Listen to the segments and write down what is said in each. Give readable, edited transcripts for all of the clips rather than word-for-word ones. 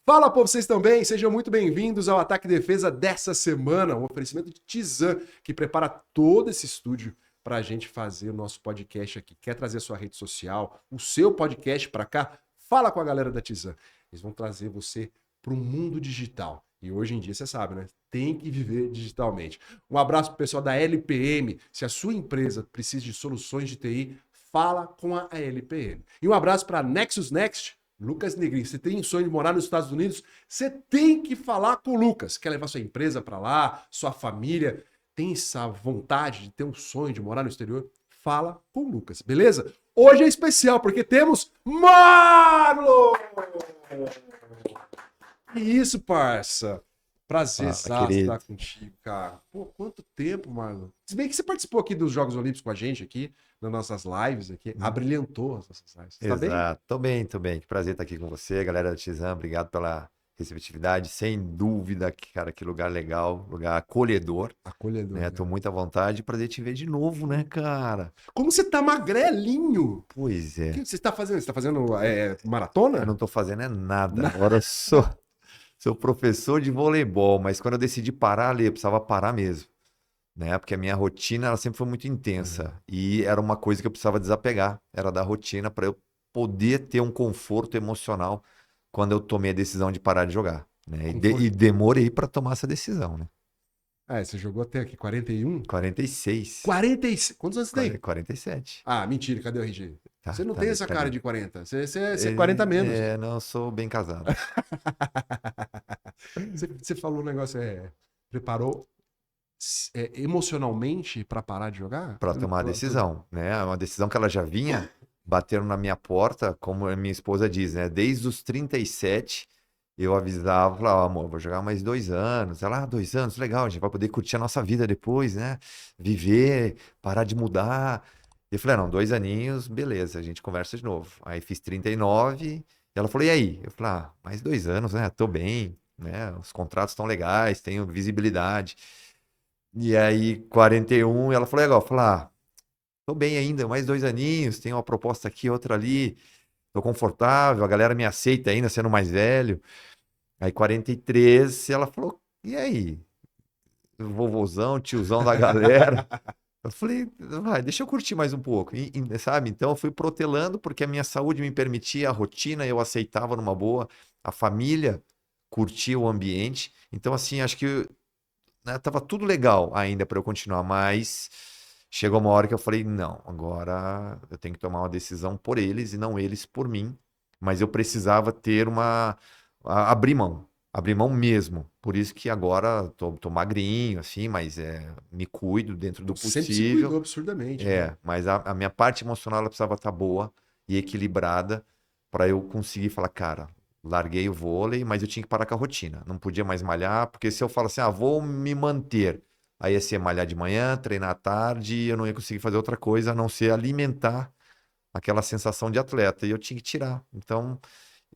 Fala, povo, vocês estão bem? Sejam muito bem-vindos ao Ataque e Defesa dessa semana, um oferecimento de Tizan, que prepara todo esse estúdio para a gente fazer o nosso podcast aqui. Quer trazer a sua rede social, o seu podcast para cá? Fala com a galera da Tizan. Eles vão trazer você para o mundo digital. E hoje em dia, você sabe, né? Tem que viver digitalmente. Um abraço para o pessoal da LPM. Se a sua empresa precisa de soluções de TI, fala com a LPM. E um abraço para a Nexus Next. Lucas Negrini, você tem sonho de morar nos Estados Unidos? Você tem que falar com o Lucas. Quer levar sua empresa para lá, sua família? Tem essa vontade de ter um sonho de morar no exterior? Fala com o Lucas, beleza? Hoje é especial porque temos Marlon! Que isso, parça? Fala, Prazerzaço querido. estar contigo, cara. Pô, quanto tempo, Marlon. Se bem que você participou aqui dos Jogos Olímpicos com a gente aqui, nas nossas lives aqui, abrilhantou as nossas lives. Você tá bem? Exato. Tô bem, tô bem. Que prazer estar aqui com você, galera da Tizam. Obrigado pela receptividade. Sem dúvida, cara, que lugar legal, lugar acolhedor, Acolhedor, né? né? Tô muito à vontade. Prazer te ver de novo, né, cara? Como você tá magrelinho? O Pois é. que você está fazendo? Você está fazendo Eu não maratona? tô fazendo é nada. Na- Agora eu sou professor de voleibol, mas quando eu decidi parar ali, eu precisava parar mesmo, né? Porque a minha rotina, ela sempre foi muito intensa e era uma coisa que eu precisava desapegar, era da rotina para eu poder ter um conforto emocional quando eu tomei a decisão de parar de jogar, né? E Conforto. demorei para tomar essa decisão, né? Ah, você jogou até aqui 41? 46, 46. Quantos anos você tem? 47. Ah, mentira, cadê o RG? Tá, Você não tá tem ali, essa tá cara ali. de 40. Você é 40 menos. Não, eu sou bem casado. Você falou um negócio, preparou emocionalmente para parar de jogar? Para tomar a decisão, né? É uma decisão que ela já vinha batendo na minha porta, como a minha esposa diz, né? Desde os 37, eu avisava, falava, amor, vou jogar mais 2 anos. Ela, 2 anos, legal, a gente vai poder curtir a nossa vida depois, né? Viver, parar de mudar. Eu falei, não, 2 aninhos, beleza, a gente conversa de novo. Aí fiz 39, e ela falou, e aí? Eu falei, mais 2 anos, né? Tô bem, né? Os contratos estão legais, tenho visibilidade. E aí, 41, ela falou, legal, eu falei, tô bem ainda, mais 2 aninhos, tem uma proposta aqui, outra ali, tô confortável, a galera me aceita ainda sendo mais velho. Aí 43, ela falou, e aí? Vovozão, tiozão da galera. Eu falei, vai, deixa eu curtir mais um pouco, sabe? Então eu fui protelando porque a minha saúde me permitia, a rotina eu aceitava numa boa, a família curtia o ambiente. Então, assim, acho que né, tava tudo legal ainda para eu continuar, mas chegou uma hora que eu falei, não, agora eu tenho que tomar uma decisão por eles e não eles por mim, mas eu precisava ter abrir mão mesmo. Por isso que agora tô magrinho, assim, mas me cuido dentro do Sempre se possível. cuidou absurdamente, né? Mas a minha parte emocional ela precisava estar boa e equilibrada para eu conseguir falar, cara, larguei o vôlei, mas eu tinha que parar com a rotina. Não podia mais malhar, porque se eu falo assim, vou me manter, aí ia ser malhar de manhã, treinar à tarde, e eu não ia conseguir fazer outra coisa a não ser alimentar aquela sensação de atleta. E eu tinha que tirar. Então,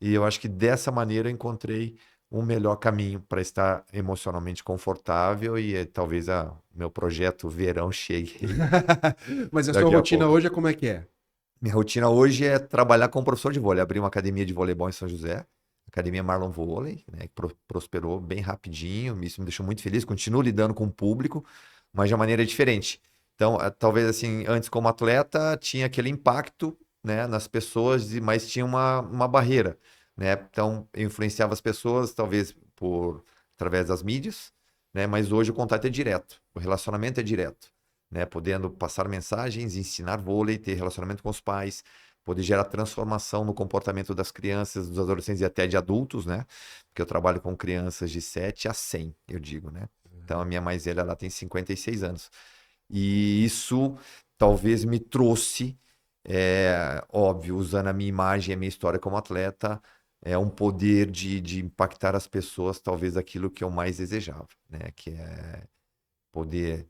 e eu acho que dessa maneira eu encontrei um melhor caminho para estar emocionalmente confortável e talvez o meu projeto verão chegue Mas a sua daqui a rotina pouco. hoje é como é que é? Minha rotina hoje é trabalhar como professor de vôlei. Abri uma academia de voleibol em São José, Academia Marlon Vôlei, né, que prosperou bem rapidinho. Isso me deixou muito feliz. Continuo lidando com o público, mas de uma maneira diferente. Então, talvez assim, antes como atleta tinha aquele impacto, né, nas pessoas, mas tinha uma barreira, né? Então, eu influenciava as pessoas, talvez através das mídias, né? Mas hoje o contato é direto, o relacionamento é direto, né? Podendo passar mensagens, ensinar vôlei, ter relacionamento com os pais, poder gerar transformação no comportamento das crianças, dos adolescentes e até de adultos, né? Porque eu trabalho com crianças de 7 a 100, eu digo, né? Então a minha mais velha, ela tem 56 anos. E isso talvez me trouxe, óbvio, usando a minha imagem e a minha história como atleta, um poder de impactar as pessoas, talvez aquilo que eu mais desejava, né? Que é poder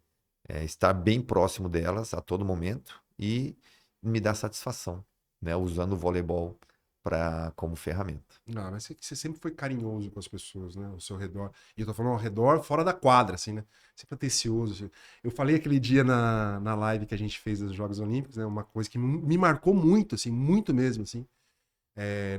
estar bem próximo delas a todo momento e me dar satisfação, né? Usando o voleibol como ferramenta. Não, mas você sempre foi carinhoso com as pessoas, né? Ao seu redor. E eu tô falando ao redor, fora da quadra, assim, né? Sempre atencioso. Assim. Eu falei aquele dia na live que a gente fez dos Jogos Olímpicos, né? Uma coisa que me marcou muito, assim, muito mesmo, assim.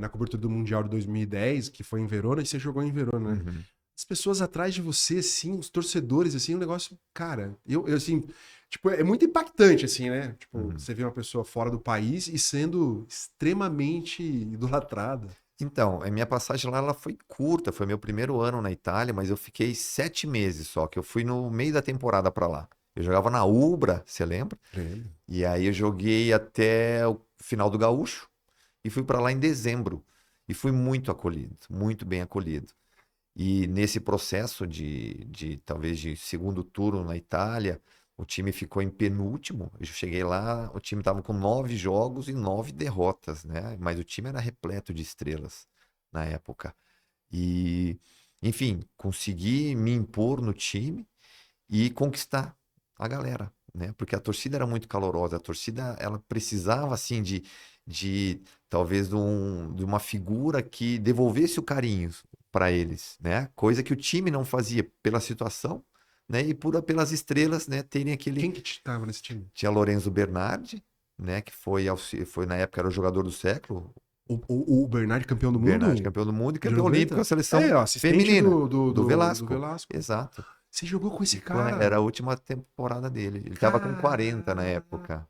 na cobertura do Mundial de 2010, que foi em Verona, e você jogou em Verona, né? Uhum. As pessoas atrás de você, assim, os torcedores, assim, um negócio, cara, assim, tipo, é muito impactante, assim, né? Tipo, Uhum. você vê uma pessoa fora do país e sendo extremamente idolatrada. Então, a minha passagem lá ela foi curta, foi meu primeiro ano na Itália, mas eu fiquei 7 meses só, que eu fui no meio da temporada para lá. Eu jogava na Ubra, você lembra? Lembro. E aí eu joguei até o final do Gaúcho e fui para lá em dezembro. E fui muito acolhido, muito bem acolhido. E nesse processo de talvez de segundo turno na Itália, o time ficou em penúltimo. Eu cheguei lá, o time estava com 9 jogos e 9 derrotas, né? Mas o time era repleto de estrelas na época. E, enfim, consegui me impor no time e conquistar a galera, né? Porque a torcida era muito calorosa, a torcida ela precisava assim de talvez de uma figura que devolvesse o carinho para eles, né? Coisa que o time não fazia pela situação, né? E pelas estrelas, né? Terem aquele Quem que tava nesse time? tinha Lorenzo Bernardi, né? Que foi na época era o jogador do século, O Bernard, campeão do Bernardi mundo campeão do mundo e de campeão olímpico com a 90? seleção Ó, assistente feminina do do Velasco. Velasco. Exato. Você jogou com esse Era a cara? última temporada dele. Ele tava com 40 na Caraca. época.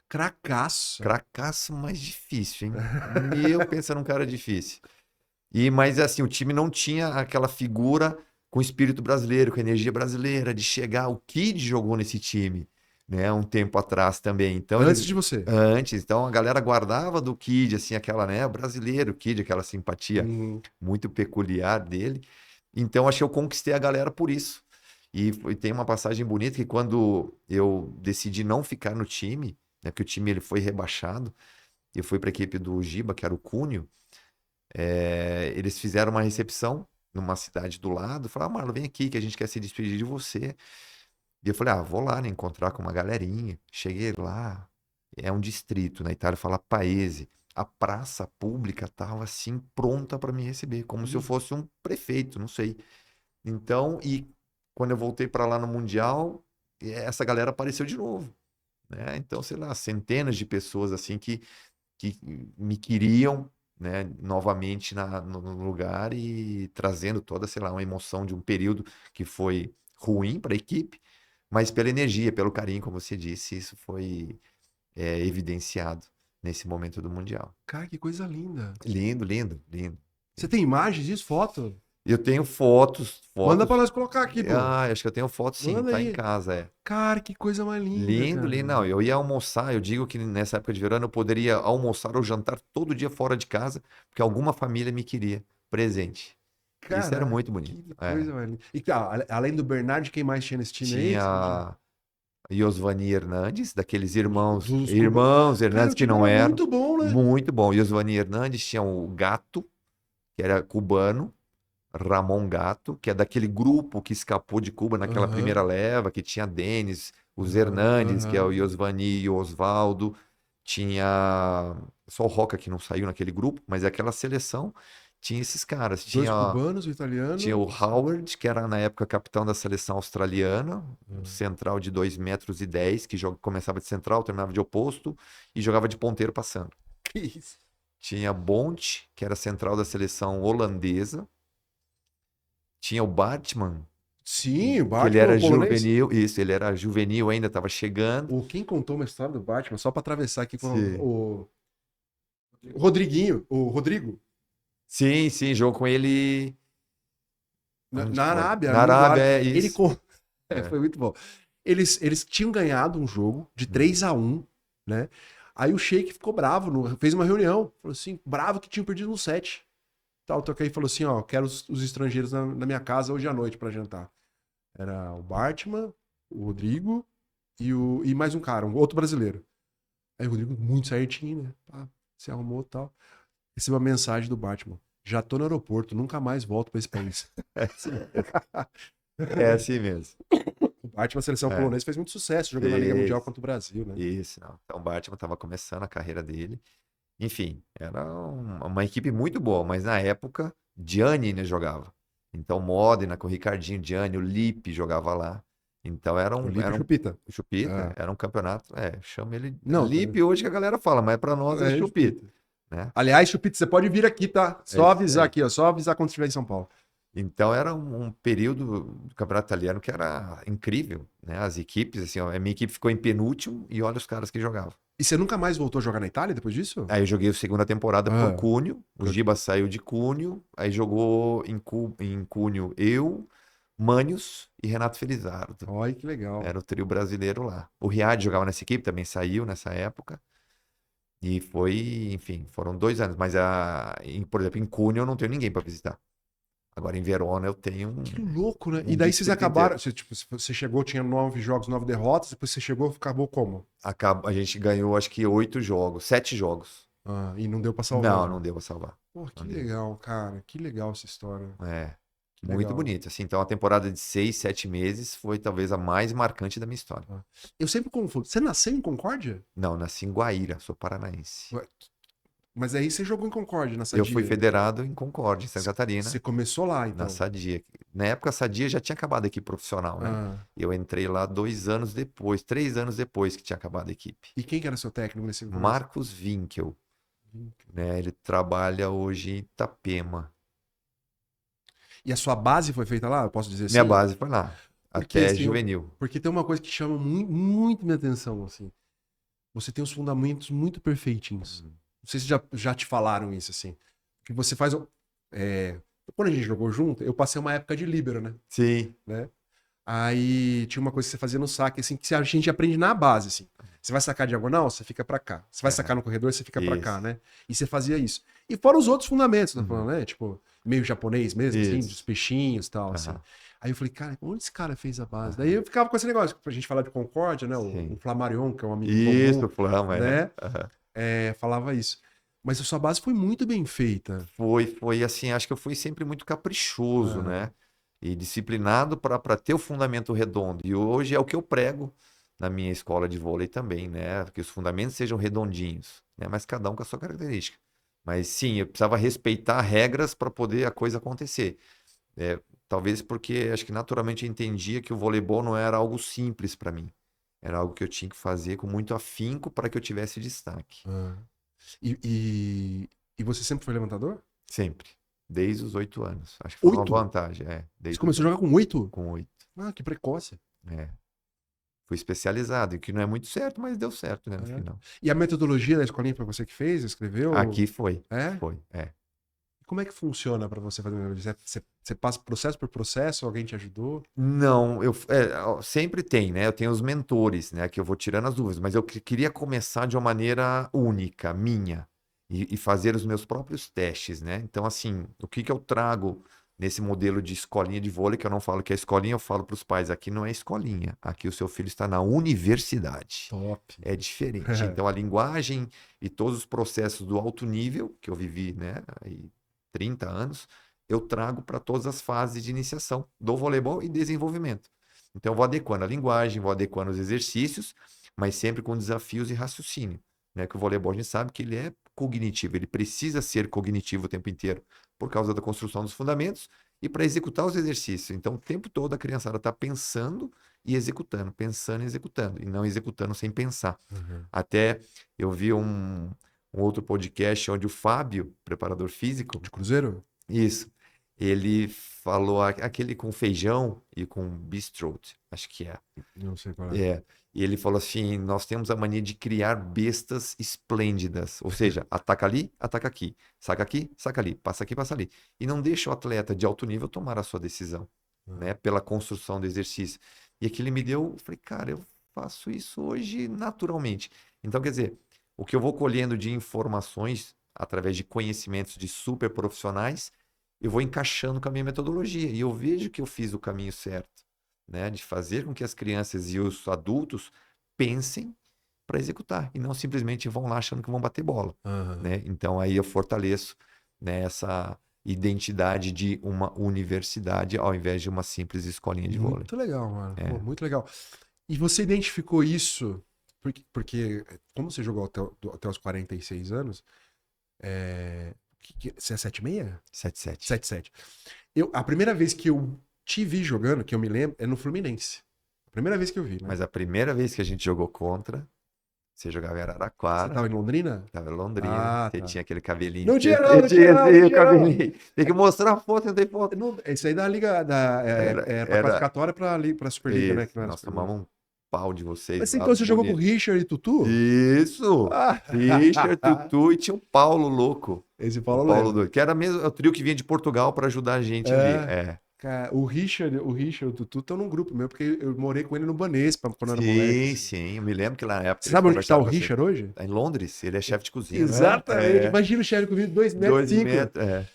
Cracaço. Cracaço mais difícil, hein? Meu, pensa num cara difícil. Mas assim, o time não tinha aquela figura com espírito brasileiro, com energia brasileira, de chegar. O Kid jogou nesse time, né? Um tempo atrás também. Então Antes eles. de você. Antes, então a galera guardava do Kid, assim, aquela, né? Brasileiro, Kid, aquela simpatia Uhum. muito peculiar dele. Então acho que eu conquistei a galera por isso. E tem uma passagem bonita que quando eu decidi não ficar no time, né, porque o time ele foi rebaixado, eu fui para a equipe do Giba, que era o Cúnio, eles fizeram uma recepção numa cidade do lado, falaram, Marlon, vem aqui que a gente quer se despedir de você. E eu falei, vou lá, né, encontrar com uma galerinha. Cheguei lá, é um distrito, na Itália fala Paese. A praça pública estava assim pronta para me receber, como se eu fosse um prefeito, não sei. Então, e quando eu voltei para lá no Mundial, essa galera apareceu de novo, né? Então, sei lá, centenas de pessoas assim que me queriam, né, novamente no lugar e trazendo toda, sei lá, uma emoção de um período que foi ruim para a equipe, mas pela energia, pelo carinho, como você disse, isso foi evidenciado nesse momento do Mundial. Cara, que coisa linda. Lindo, lindo, lindo. Você tem imagens disso? Foto? Eu tenho fotos, Manda pra fotos. nós colocar aqui, pô. Acho que eu tenho foto sim, Manda tá em aí. casa, Cara, que coisa mais linda, Lindo, lindo. cara. Não, eu ia almoçar, eu digo que nessa época de verão eu poderia almoçar ou jantar todo dia fora de casa, porque alguma família me queria presente. Isso era Caraca, muito bonito. que coisa mais linda. E, além do Bernard, quem mais tinha nesse time aí? Tinha Iosvani Hernandes, daqueles Dos cubanos. irmãos Cara, Hernandes o que time não era eram. muito bom, né? Muito bom. Iosvani Hernandes tinha o Gato, que era cubano. Ramon Gato, que é daquele grupo que escapou de Cuba naquela Aham, primeira leva, que tinha Denis, os aham, Hernandes, que é o aham. Iosvani e o Osvaldo, tinha só o Roca que não saiu naquele grupo, mas aquela seleção tinha esses caras, Dois tinha cubanos, o tinha o italiano. Howard, que era na época capitão da seleção australiana, um Aham. central de 2,10 m, que começava de central, terminava de oposto e jogava de ponteiro passando. Que isso? Tinha Bont, que era central da seleção holandesa. Tinha o Batman, Sim, o que ele Batman, era o polonês. juvenil, isso, ele era juvenil ainda, estava chegando. Quem contou uma história do Batman, só pra atravessar aqui com Sim. o Rodriguinho, o Rodrigo, Sim, sim, jogou com ele. Onde na foi? Arábia, Na amigos da Arábia, Arábia. é Ele isso. con- É. foi muito bom. Eles tinham ganhado um jogo de Hum. 3-1, né? Aí o Sheik ficou bravo, fez uma reunião, falou assim, bravo que tinham perdido no set. Tal, toquei e falou assim, ó, quero os estrangeiros na minha casa hoje à noite pra jantar. Era o Bartman, o Rodrigo e mais um cara, um outro brasileiro. Aí o Rodrigo, muito certinho, né? Pá, se arrumou e tal. Recebeu uma mensagem do Batman. Já tô no aeroporto, nunca mais volto pra esse país. É assim mesmo. É assim mesmo. O Batman, a seleção É. polonesa, fez muito sucesso jogando na Liga Mundial Isso, contra o Brasil, né? isso, não. Então o Batman estava começando a carreira dele. Enfim, era uma equipe muito boa, mas na época, Gianni né, jogava. Então, Modena com o Ricardinho, Gianni, o Lipe jogava lá. Então, O Lipe era um Chupita. o Chupita, É. era um campeonato. Chama ele Não, Lipe hoje que a galera fala, mas para nós é é Chupita, Chupita. né? Aliás, Chupita, você pode vir aqui, tá? Só avisar aqui, ó. Só avisar quando estiver em São Paulo. Então era um período do Campeonato Italiano que era incrível, né? As equipes, assim, ó, a minha equipe ficou em penúltimo e olha os caras que jogavam. E você nunca mais voltou a jogar na Itália depois disso? Aí eu joguei a segunda temporada por Ah, Cuneo, o Giba saiu de Cuneo, aí jogou em Cuneo eu, Manius e Renato Felizardo. olha que legal. Era o trio brasileiro lá. O Riad jogava nessa equipe, também saiu nessa época. E foi, enfim, foram 2 anos. Mas, por exemplo, em Cuneo eu não tenho ninguém para visitar. Agora em Verona eu tenho Que louco, né? um E daí vocês distrito acabaram. inteiro. Você, tipo, você chegou, tinha 9 jogos, 9 derrotas, depois você chegou, acabou como? A gente ganhou acho que 8 jogos, 7 jogos. Ah, e não deu pra salvar, Não, né? não deu para salvar. Pô, que Não deu. legal, cara. Que legal essa história. É, Que muito legal. bonito. Assim, então a temporada de 6, 7 meses foi talvez a mais marcante da minha história. Ah. Eu sempre confundo. Você nasceu em Concórdia? Não, nasci em Guaíra, sou paranaense. Ué, mas aí você jogou em Concórdia, na Eu fui Sadia. federado em Concórdia, em Santa Você Catarina, começou lá, na então. Sadia. Na época a Sadia já tinha acabado a equipe profissional, né? Ah. Eu entrei lá 2 anos depois, 3 anos depois que tinha acabado a equipe. E quem que era seu técnico nesse começo? Marcos Winkel, né? Ele trabalha hoje em Itapema. E a sua base foi feita lá? Eu posso dizer Minha assim? base foi lá, Porque, até assim, juvenil. porque tem uma coisa que chama muito, muito minha atenção, assim. Você tem os fundamentos muito perfeitinhos. Não sei se já te falaram isso, assim. Que você faz. Quando a gente jogou junto, eu passei uma época de líbero, né? Sim. Aí tinha uma coisa que você fazia no saque, assim, que a gente aprende na base, assim. Você vai sacar diagonal, você fica pra cá. Você vai sacar no corredor, você fica pra cá, Isso. né? E você fazia isso. E fora os outros fundamentos, tá Uhum. falando, né? Tipo, meio japonês mesmo, assim, Isso. dos peixinhos e tal, assim. Aham. Aí eu falei, cara, onde esse cara fez a base? Aham. Daí eu ficava com esse negócio, pra gente falar de Concórdia, né? Sim. O Flamarion, que é um amigo Isso, comum, Flama, né? Aham. Falava isso. Mas a sua base foi muito bem feita. Foi assim, acho que eu fui sempre muito caprichoso, Ah, né? E disciplinado para ter o fundamento redondo. E hoje é o que eu prego na minha escola de vôlei também, né? Que os fundamentos sejam redondinhos, né? Mas cada um com a sua característica. Mas sim, eu precisava respeitar regras para poder a coisa acontecer. Talvez porque acho que naturalmente eu entendia que o voleibol não era algo simples para mim. Era algo que eu tinha que fazer com muito afinco para que eu tivesse destaque. ah. E você sempre foi levantador? Sempre. Desde os 8 anos. Acho que foi uma 8? vantagem. Você Desde os começou a jogar com 8? com 8. Ah, que precoce. É. Fui especializado, o que não é muito certo, mas deu certo, né, no É. final. E a metodologia da escolinha foi você que fez, escreveu? Aqui foi. É? Foi. Como é que funciona pra você fazer metodologia? Você passa processo por processo? Alguém te ajudou? Não, sempre tem, né? Eu tenho os mentores, né? Que eu vou tirando as dúvidas, mas eu queria começar de uma maneira única, minha, e fazer os meus próprios testes, né? Então, assim, o que eu trago nesse modelo de escolinha de vôlei, que eu não falo que é escolinha, eu falo para os pais, aqui não é escolinha, aqui o seu filho está na universidade. Top. É diferente. Então, a linguagem e todos os processos do alto nível, que eu vivi, né? Aí 30 anos, eu trago para todas as fases de iniciação do voleibol e desenvolvimento. Então, eu vou adequando a linguagem, vou adequando os exercícios, mas sempre com desafios e raciocínio, né? Que o voleibol a gente sabe que ele é cognitivo, ele precisa ser cognitivo o tempo inteiro, por causa da construção dos fundamentos e para executar os exercícios. Então, o tempo todo a criançada está pensando e executando, e não executando sem pensar. Uhum. Até eu vi um outro podcast onde o Fábio, preparador físico, De Cruzeiro? isso, ele falou aquele com feijão e com bistrot, acho que é. Não sei qual é. E ele falou assim: nós temos a mania de criar bestas esplêndidas. Ou seja, ataca ali, ataca aqui. Saca ali. Passa aqui, passa ali. E não deixa o atleta de alto nível tomar a sua decisão, né? Pela construção do exercício. E aquilo me deu, eu falei, cara, eu faço isso hoje naturalmente. Então, quer dizer, o que eu vou colhendo de informações através de conhecimentos de super profissionais, eu vou encaixando com a minha metodologia. E eu vejo que eu fiz o caminho certo, né? De fazer com que as crianças e os adultos pensem para executar e não simplesmente vão lá achando que vão bater bola, Uhum. né? Então aí eu fortaleço, né, essa identidade de uma universidade ao invés de uma simples escolinha de vôlei. Muito legal, mano. É. Pô, muito legal. E você identificou isso porque como você jogou até os 46 anos, você é 7,6? 7-7. 7,7. A primeira vez que eu te vi jogando, que eu me lembro, é no Fluminense. A primeira vez que eu vi, né? Mas a primeira vez que a gente jogou contra, Você jogava em Você Araraquara, tava em Londrina? tava em Londrina, Ah, você tá. tinha aquele cabelinho. Não tinha não, Você não tinha tinha não, não assim, o tinha não. cabelinho. Tem que mostrar a foto, não tem foto. Isso aí da Liga, Era, pra era classificatória pra Superliga, né? isso. Que não era Nós Superliga. tomamos um pau de vocês Mas lá, então você jogou com o bonito. Richard e Tutu? Isso! Ah. Fischer, Tutu e tinha o Paulo louco. Esse O Paulo Paulo lembra. doido, que era mesmo o trio que vinha de Portugal para ajudar a gente ali. É, É. cara, o Richard e o Tutu estão num grupo meu, porque eu morei com ele no Banespa quando eu era moleque, Sim, assim. sim. Eu me lembro que na época Você eles sabe onde que tá o conversaram com você. Richard hoje? Tá em Londres, ele é chefe de cozinha, não é? Exatamente. É. Imagina o chefe comigo, 2,5 Dois metros. metros. É.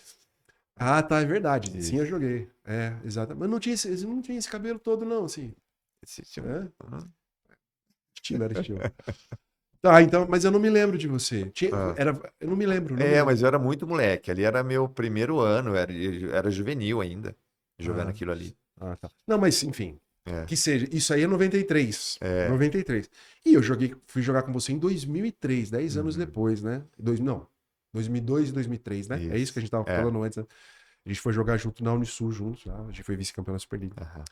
Ah, tá, é verdade. Sim, eu Isso. joguei. É, exato. Mas não tinha esse cabelo todo, não, assim. Esse tinha É, um- estilo era estilo. Tá, então, mas eu não me lembro de você. Ah. Eu não me lembro, não me É, lembro. mas eu era muito moleque. Ali era meu primeiro ano, eu era juvenil ainda, jogando Ah, aquilo ali. tá. Não, mas enfim, É. que seja. Isso aí é 93. É. 93. E eu fui jogar com você em 2003, 10 anos Uhum. depois, né? Não, 2002 e 2003, né? É isso que a gente tava É. falando antes, né? A gente foi jogar junto na Unisul, juntos. A gente foi vice-campeão da Superliga. Aham.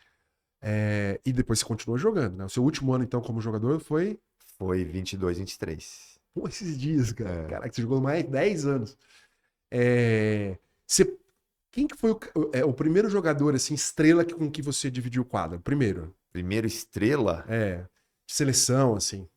E depois você continuou jogando, né? O seu último ano, então, como jogador foi. Foi 22, 23. Pô, esses dias, cara. É. Caraca, você jogou mais de 10 anos. É, você- Quem que foi o primeiro jogador, assim, estrela com que você dividiu o quadro? Primeiro. Primeiro estrela, De seleção, assim.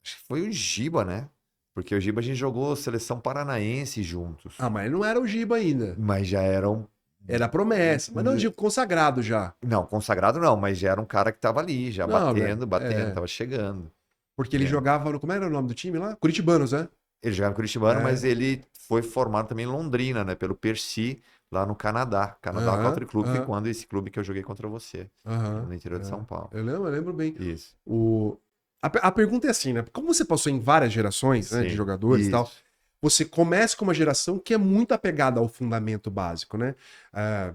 acho que foi o Giba, né? Porque o Giba a gente jogou seleção paranaense juntos. Ah, mas não era o Giba ainda. Mas já era um. Era a promessa. Mas não digo consagrado já. Não, consagrado não, mas já era um cara que tava ali, já Não, velho. batendo, tava chegando. Porque ele É. jogava no. Como era o nome do time lá? Curitibanos, né? Ele jogava no Curitibano, É. mas ele foi formado também em Londrina, né? Pelo Percy, lá no Canadá. Canadá Aham, Country Club, foi aham, quando esse clube que eu joguei contra você, aham. no interior de São Paulo. Eu lembro bem. Isso. A pergunta é assim, né? Como você passou em várias gerações, né, de Sim, jogadores e tal, isso. você começa com uma geração que é muito apegada ao fundamento básico, né? Ah,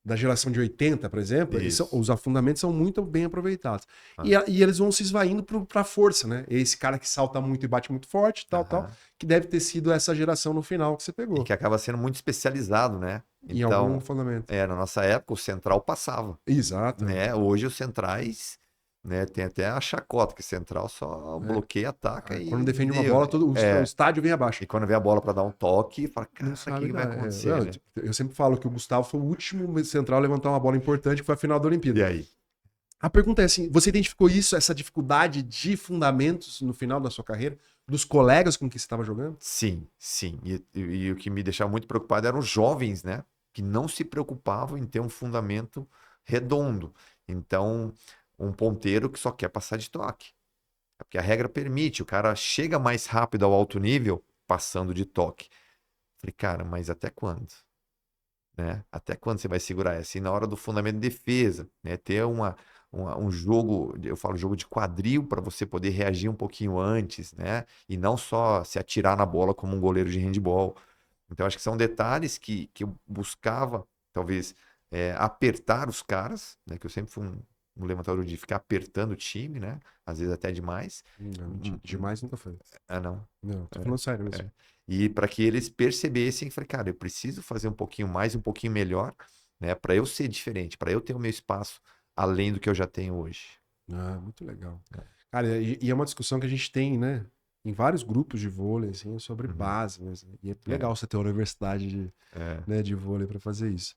da geração de 80, por exemplo, Isso. os fundamentos são muito bem aproveitados. Ah. E eles vão se esvaindo pra força, né? Esse cara que salta muito e bate muito forte, tal, Aham. que deve ter sido essa geração no final que você E pegou, que acaba sendo muito especializado, né? em algum Então, fundamento. na nossa época, o central passava, Exato. né? Hoje os centrais, né? Tem até a chacota, que central só bloqueia, ataca e Quando defende uma deu, bola, né? todo o estádio vem abaixo. E quando vem a bola para dar um toque, fala, cara, Não o sabe que vai dar. acontecer, Não, né? eu sempre falo que o Gustavo foi o último central a levantar uma bola importante, que foi a final da E Olimpíada. aí? A pergunta é assim: você identificou isso, essa dificuldade de fundamentos no final da sua carreira, dos colegas com que você estava jogando? Sim, sim. E o que me deixava muito preocupado eram os jovens, né? Que não se preocupavam em ter um fundamento redondo. Então, um ponteiro que só quer passar de toque. É porque a regra permite, o cara chega mais rápido ao alto nível passando de toque. Falei, cara, mas até quando? Né? Até quando você vai segurar essa? E na hora do fundamento de defesa, né? Ter um jogo, eu falo jogo de quadril para você poder reagir um pouquinho antes, né? E não só se atirar na bola como um goleiro de handball. Então, acho que são detalhes que eu buscava, talvez, apertar os caras, né? Que eu sempre fui um levantador de ficar apertando o time, né? Às vezes até demais. Não, demais nunca foi. Ah, não. Não, tô falando sério mesmo. E para que eles percebessem, falei, cara, eu preciso fazer um pouquinho mais, um pouquinho melhor, né? Para eu ser diferente, para eu ter o meu espaço além do que eu já tenho hoje. Muito legal. Cara, e é uma discussão que a gente tem, né? Em vários grupos de vôlei, assim, sobre Uhum. base mesmo. E é legal você ter uma universidade É. de vôlei para fazer isso.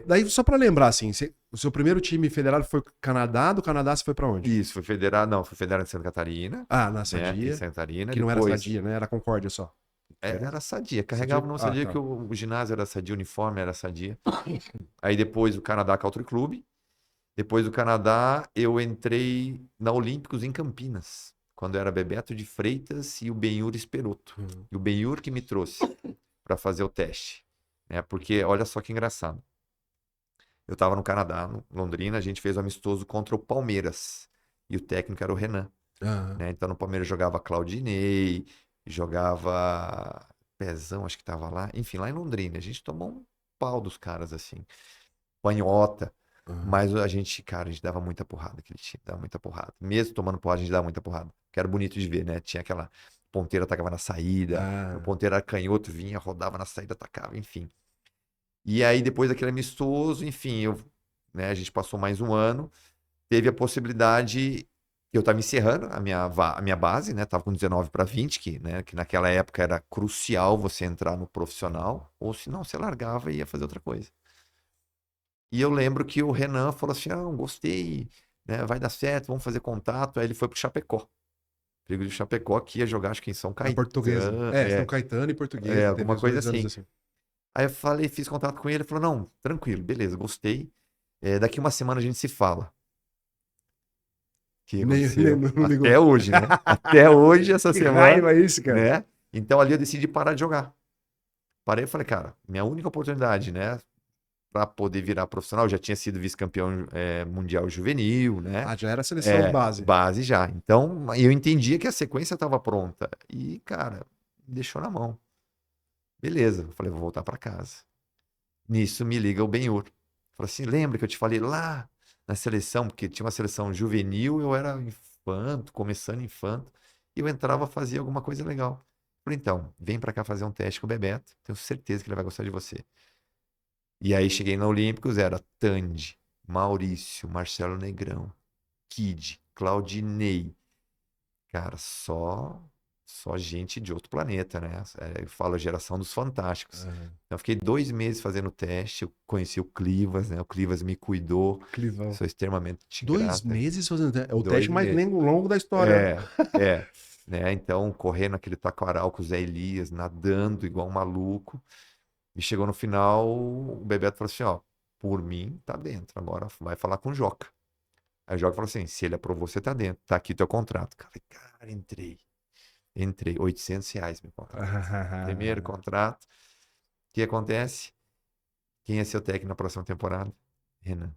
Daí, só para lembrar, assim, o seu primeiro time federado foi Canadá, do Canadá você foi para onde? Isso, foi federado, não, foi federado em Santa Catarina, Na né? Em Sadia, Santa Catarina. que não era Depois, Sadia, né? Era Concórdia só. era Sadia, carregava no Sadia tá. que o ginásio era Sadia, o uniforme era Sadia. Aí depois o Canadá Country Club. Depois do Canadá, eu entrei na Olímpicos em Campinas, quando era Bebeto de Freitas e o Benhur Esperoto. Uhum. E o Benhur que me trouxe para fazer o teste, né? Porque olha só que engraçado. Eu estava no Canadá, no Londrina, a gente fez um amistoso contra o Palmeiras. E o técnico era o Renan, Aham. né? Então no Palmeiras jogava Claudinei, jogava Pezão, acho que estava lá. Enfim, lá em Londrina. A gente tomou um pau dos caras assim. Panhota. Aham. Mas a gente, cara, a gente dava muita porrada aquele time, dava muita porrada. Mesmo tomando porrada, a gente dava muita porrada. Que era bonito de ver, né? Tinha aquela ponteira atacava na saída, o ponteiro era canhoto, vinha, rodava na saída, atacava, enfim. E aí, depois daquele amistoso, enfim, né, a gente passou mais um ano, teve a possibilidade Eu estava encerrando a minha base, né? Tava com 19 para 20, que naquela época era crucial você entrar no profissional, ou senão você largava e ia fazer outra coisa. E eu lembro que o Renan falou assim: ah, gostei, né? Vai dar certo, vamos fazer contato. Aí ele foi pro Chapecó. Perigo de Chapecó, que ia jogar, acho que em São Na Portuguesa. Caetano, São Caetano e Portuguesa. Teve alguma os coisa 2 anos assim. assim. Aí eu falei, fiz contato com ele, ele falou: não, tranquilo, beleza, gostei. Daqui uma semana a gente se fala. O que Nem aconteceu? não ligou. Até hoje, né? Até hoje, essa Que semana, raiva isso, cara. né? Então ali eu decidi parar de jogar. Parei e falei, cara, minha única oportunidade, né? Pra poder virar profissional, eu já tinha sido vice-campeão mundial juvenil, né? Ah, já era a seleção base. Base já. Então, eu entendia que a sequência estava pronta. E, cara, me deixou na mão. Beleza. Eu falei, vou voltar para casa. Nisso me liga o Benhur. Falou assim, lembra que eu te falei lá na seleção, porque tinha uma seleção juvenil, eu era infanto, começando infanto, e eu entrava, fazia alguma coisa legal. Falei, então, vem para cá fazer um teste com o Bebeto, tenho certeza que ele vai gostar de você. E aí cheguei na Olímpicos, era Tandy, Maurício, Marcelo Negrão, Kid, Claudinei. Cara, só gente de outro planeta, né? Eu falo a geração dos fantásticos. Aham. Então, eu fiquei 2 meses fazendo teste, eu conheci o Clivas, né? O Clivas me cuidou, Clivão. sou extremamente 2 grata. meses fazendo teste. É o Dois teste mais meses. longo da história. É, né? Então, correndo aquele taquaral com o Zé Elias, nadando igual um maluco. E chegou no final, o Bebeto falou assim, ó, por mim, tá dentro. Agora vai falar com o Joca. Aí o Joca falou assim, se ele aprovou, você tá dentro. Tá aqui teu contrato. Cara, entrei. Entrei. R$ 800 meu contrato. Primeiro contrato. O que acontece? Quem ia ser o técnico na próxima temporada? Renan.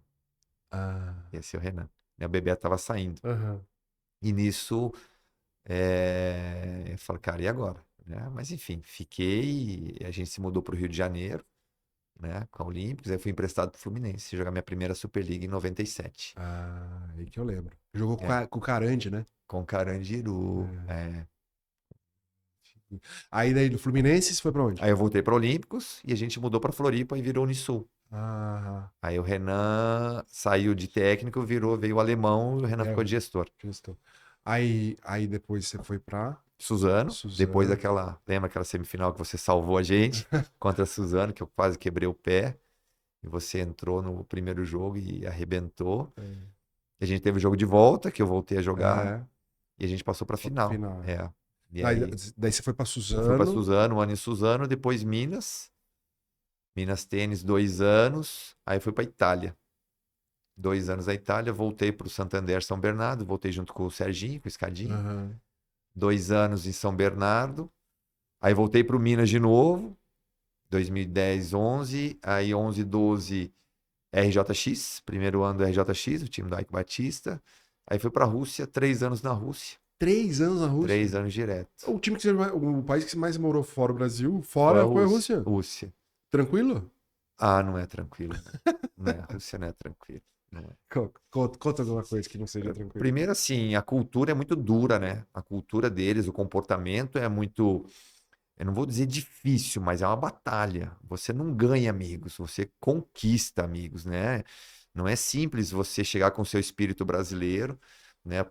Ah, Ia ser o Renan. O Bebeto tava saindo. aham. E nisso, eu falei, cara, e agora? Né? Mas enfim, fiquei. A gente se mudou para o Rio de Janeiro, né? Com a Olímpicos. Aí fui emprestado pro Fluminense, jogar minha primeira Superliga em 97. Aí que eu lembro. Jogou É, com o Carande, né? com Carandiru. É. Aí daí do Fluminense você foi pra onde? Aí eu voltei para Olímpicos e a gente mudou para Floripa e virou Unisul. Ah, Aí o Renan saiu de técnico, veio o alemão e o Renan é, ficou de gestor. gestor. Aí depois você foi pra Suzano, depois Suzano. daquela, lembra aquela semifinal que você salvou a gente contra a Suzano, que eu quase quebrei o pé, e você entrou no primeiro jogo e arrebentou. E a gente teve o jogo de volta, que eu voltei a jogar, É, e a gente passou para foi pra final. final. E Daí, aí daí você foi pra eu fui para Suzano. Suzano, um ano em Suzano, depois Minas Tênis, 2 anos, aí fui para Itália. 2 anos na Itália, voltei para o Santander São Bernardo, voltei junto com o Serginho, com o Escadinho. Aham. 2 anos em São Bernardo, aí voltei para o Minas de novo, 2010, 11, aí 11, 12, RJX, primeiro ano do RJX, o time do Ike Batista. Aí fui para a Rússia, 3 anos na Rússia, 3 anos na Rússia. 3 anos direto. O time o país que você mais morou fora do Brasil, Foi a fora foi a Rússia. Rússia. Rússia. Tranquilo? Ah, não é tranquilo. Não é, a Rússia não é tranquilo. Não é. Conta alguma coisa que não seja tranquilo. Primeiro, assim, a cultura é muito dura, né? A cultura deles, o comportamento é muito, eu não vou dizer difícil, mas é uma batalha. Você não ganha amigos, você conquista amigos, né? Não é simples você chegar com o seu espírito brasileiro, né?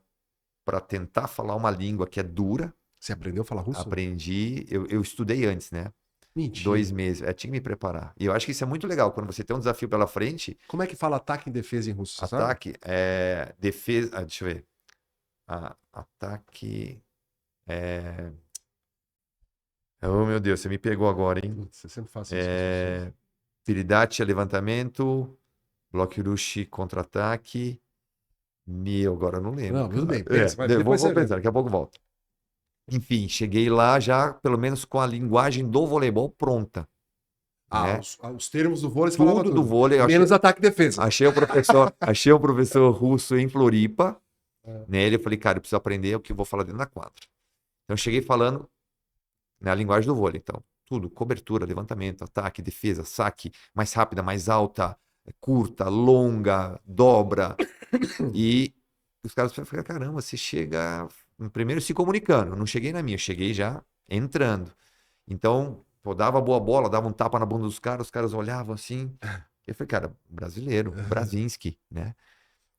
Para tentar falar uma língua que é dura. Você aprendeu a falar russo? Aprendi, eu estudei antes, né? Mentira. 2 meses, tinha que me preparar. E eu acho que isso é muito legal, quando você tem um desafio pela frente, Como é que fala ataque e defesa em russo, você sabe? ataque, defesa, deixa eu ver. Ataque. Oh, meu Deus, você me pegou agora, hein? Putz, você sempre faz isso com as pessoas. Piridate é levantamento. Bloco Rush contra-ataque. Agora eu não lembro, Não, tudo cara. bem, pensa. Vou Depois você pensar, lembra. daqui a pouco eu volto. Enfim, cheguei lá já, pelo menos com a linguagem do voleibol pronta, Ah, né? os termos do vôlei você falava Tudo do tudo. vôlei, eu Menos ataque e defesa. achei o professor russo em Floripa, É. né? Eu falei, cara, eu preciso aprender o que eu vou falar dentro da quadra. Então, eu cheguei falando na linguagem do vôlei. Então, tudo, cobertura, levantamento, ataque, defesa, saque, mais rápida, mais alta, curta, longa, dobra. E os caras falaram, caramba, você chega primeiro se comunicando. Eu não cheguei na minha, eu cheguei já entrando. Então, eu dava boa bola, dava um tapa na bunda dos caras, os caras olhavam assim. Eu falei, cara, brasileiro, Brazinski, né?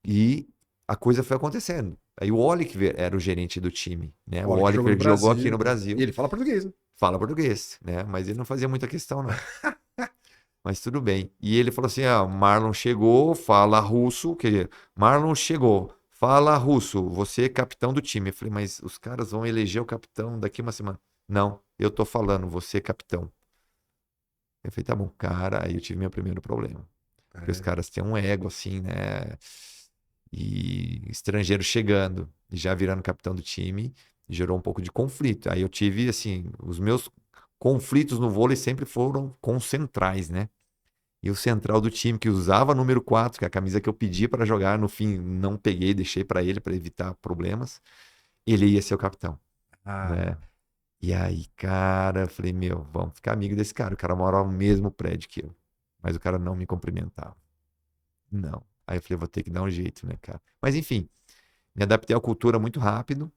E a coisa foi acontecendo. Aí o Oliver era o gerente do time, né? O Olha, que jogou Oliver no jogou Brasil. aqui no Brasil, E ele fala português, né? fala português, né? Mas ele não fazia muita questão, não. Mas tudo bem. E ele falou assim: Marlon chegou, fala russo. Quer dizer, Marlon chegou, fala russo, você é capitão do time. Eu falei, mas os caras vão eleger o capitão daqui uma semana. Não, eu tô falando, você é capitão. Eu falei, tá bom, cara. Aí eu tive meu primeiro problema. Porque os É. caras têm um ego assim, né? E estrangeiro chegando e já virando capitão do time, gerou um pouco de conflito. Aí eu tive, assim, os meus conflitos no vôlei sempre foram com os centrais, né? E o central do time que usava número 4, que é a camisa que eu pedi para jogar, no fim não peguei, deixei para ele para evitar problemas, ele ia ser o capitão, né? Ah, E aí, cara, eu falei, meu, vamos ficar amigo desse cara. O cara morava no mesmo prédio que eu, mas o cara não me cumprimentava. Não. Aí eu falei, vou ter que dar um jeito, né, cara? Mas enfim, me adaptei à cultura muito rápido,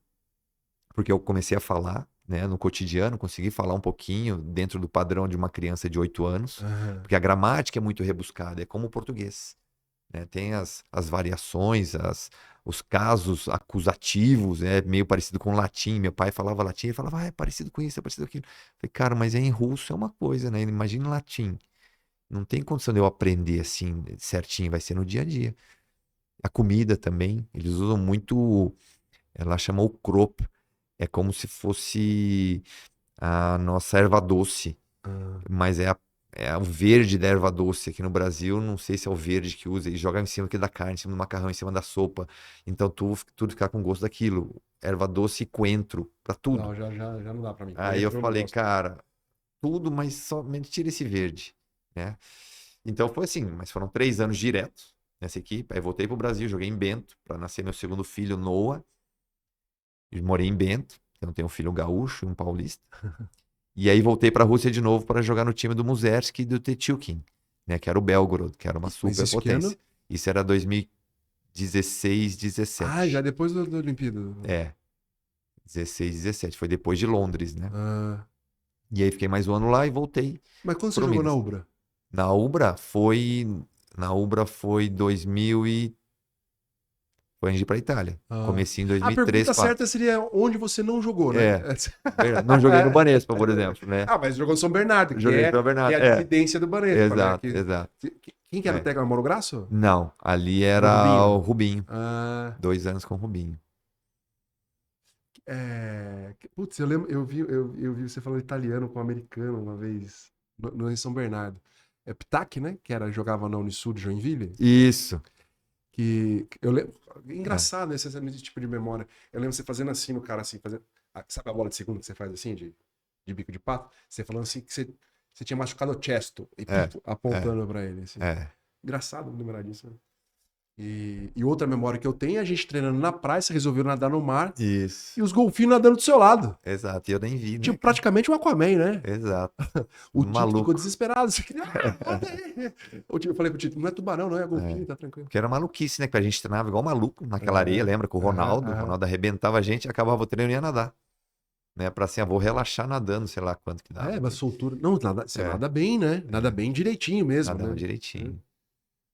porque eu comecei a falar, né, no cotidiano, consegui falar um pouquinho dentro do padrão de uma criança de 8 anos, aham. porque a gramática é muito rebuscada, é como o português, né? Tem as variações, os casos acusativos, é meio parecido com o latim. Meu pai falava latim, ele falava, é parecido com isso, é parecido com aquilo. Eu falei, cara, mas em russo é uma coisa, né? Imagina em latim. Não tem condição de eu aprender assim certinho, vai ser no dia a dia. A comida também, eles usam muito, ela chama ukrop, é como se fosse a nossa erva doce, Ah, mas é o verde da erva doce. Aqui no Brasil, não sei se é o verde que usa, e joga em cima aqui da carne, em cima do macarrão, em cima da sopa. Então tudo fica com gosto daquilo. Erva doce e coentro, pra tudo. não, já não dá pra mim. Aí eu Coentro eu não falei, gosto. cara, tudo, mas somente tira esse verde, né? Então foi assim, mas foram 3 anos diretos nessa equipe. Aí voltei pro Brasil, joguei em Bento, para nascer meu segundo filho, Noah. Eu morei em Bento, então tenho um filho gaúcho e um paulista. E aí voltei para a Rússia de novo para jogar no time do Muzerski e do Tetukin, né, que era o Belgorod, que era uma Mas isso que ano? superpotência. Isso era 2016, Ah, já 17. depois do Olimpíada. É, 16, 17. Foi depois de Londres, né? Ah, E aí fiquei mais um ano lá e voltei mas quando você pro jogou na Minas. Ubra? Na Ubra foi, na Ubra foi 2000 e foi antes de ir pra Itália. Ah. Comecei em A 2003, pergunta 4. certa seria onde você não jogou, né? É, verdade. Não joguei no Banespa, por exemplo, né? Ah, mas jogou no São Bernardo, Joguei no São que é Bernardo. a É, dissidência do Banespa, né? exato, exato. Quem que era o É. técnico? Mauro Graça? Não, ali Era o era o Rubinho? Rubinho. Ah, 2 anos com o Rubinho. Putz, eu lembro, eu vi você falando italiano com um americano uma vez no em São Bernardo. É Pitac, né? Que era, jogava na Unisul de Joinville. Isso. Que eu lembro. É. Engraçado, né? Esse tipo de memória. Eu lembro você fazendo assim no cara, assim, fazendo. Sabe a bola de segunda que você faz assim, de bico de pato? Você falando assim que você tinha machucado o chesto e É. É. apontando pra ele, assim. É. Engraçado lembrar disso, né? E outra memória que eu tenho é a gente treinando na praia, você resolveu nadar no mar Isso. e os golfinhos nadando do seu lado. Exato. E eu nem vi, né, Tipo, cara? praticamente um Aquaman, né? Exato. O Tito ficou Maluco. desesperado. Volta aí. Eu falei pro Tito, não é tubarão, não é É. golfinho, tá tranquilo. Porque era maluquice, né? Que a gente treinava igual maluco naquela areia, lembra? Com o Aham, Ronaldo. O aham. Ronaldo arrebentava a gente, acabava o treino e ia nadar. Né? Pra assim, vou relaxar nadando, sei lá quanto que dava. Mas soltura. Não, você É, nada bem, né? Nada é. bem direitinho mesmo, Nadava né? É. direitinho.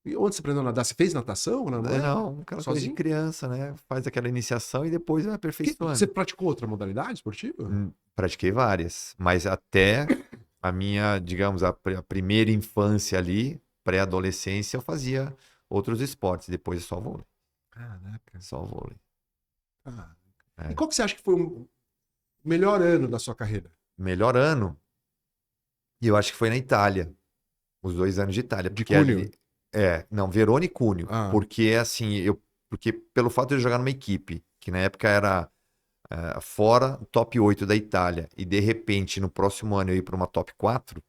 E onde você aprendeu a nadar? Você fez natação? Não é? Não, aquela coisa de Sozinho? criança, né? Faz aquela iniciação e depois vai Você aperfeiçoando. praticou outra modalidade esportiva? Pratiquei várias, mas até a minha, digamos, a primeira infância ali, pré-adolescência, eu fazia outros esportes. Depois é só vôlei. Caraca. Só vôlei. Ah. E É. qual que você acha que foi o melhor ano da sua carreira? Melhor ano, e eu acho que foi na Itália. Os 2 anos de Itália, De porque Cuneo? ali. Não, Verona e Cuneo. Ah, Porque assim, porque pelo fato de eu jogar numa equipe, que na época era fora o top 8 da Itália, e de repente no próximo ano eu ir para uma top 4,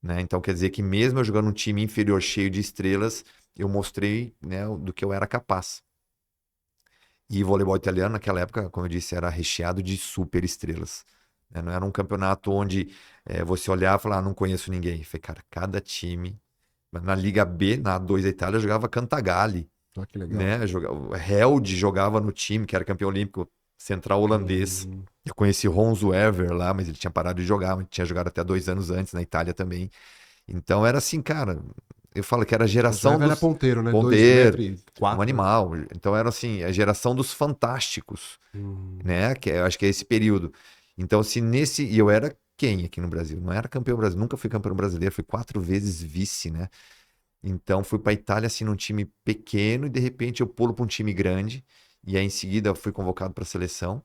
né? Então quer dizer que mesmo eu jogando um time inferior cheio de estrelas, eu mostrei, né, do que eu era capaz. E o voleibol italiano naquela época, como eu disse, era recheado de super estrelas, né? Não era um campeonato onde você olhar e falar, não conheço ninguém. Eu falei, cara, cada time. Na Liga B, na A2 da Itália, jogava Cantagalli, olha que legal. né? O Held jogava no time, que era campeão olímpico central holandês. Hum, Eu conheci Ron Wever lá, mas ele tinha parado de jogar, mas tinha jogado até 2 anos antes na Itália também. Então era assim, cara, eu falo que era a O geração Zverev era dos ponteiro, né? ponteiro, 2,04 um m. animal. Então era assim, a geração dos fantásticos, né? Eu acho que é esse período. Então, assim, e eu era quem aqui no Brasil? Não era campeão brasileiro, nunca fui campeão brasileiro, fui 4 vezes vice, né? Então fui para Itália assim num time pequeno e de repente eu pulo para um time grande e aí em seguida fui convocado para a seleção,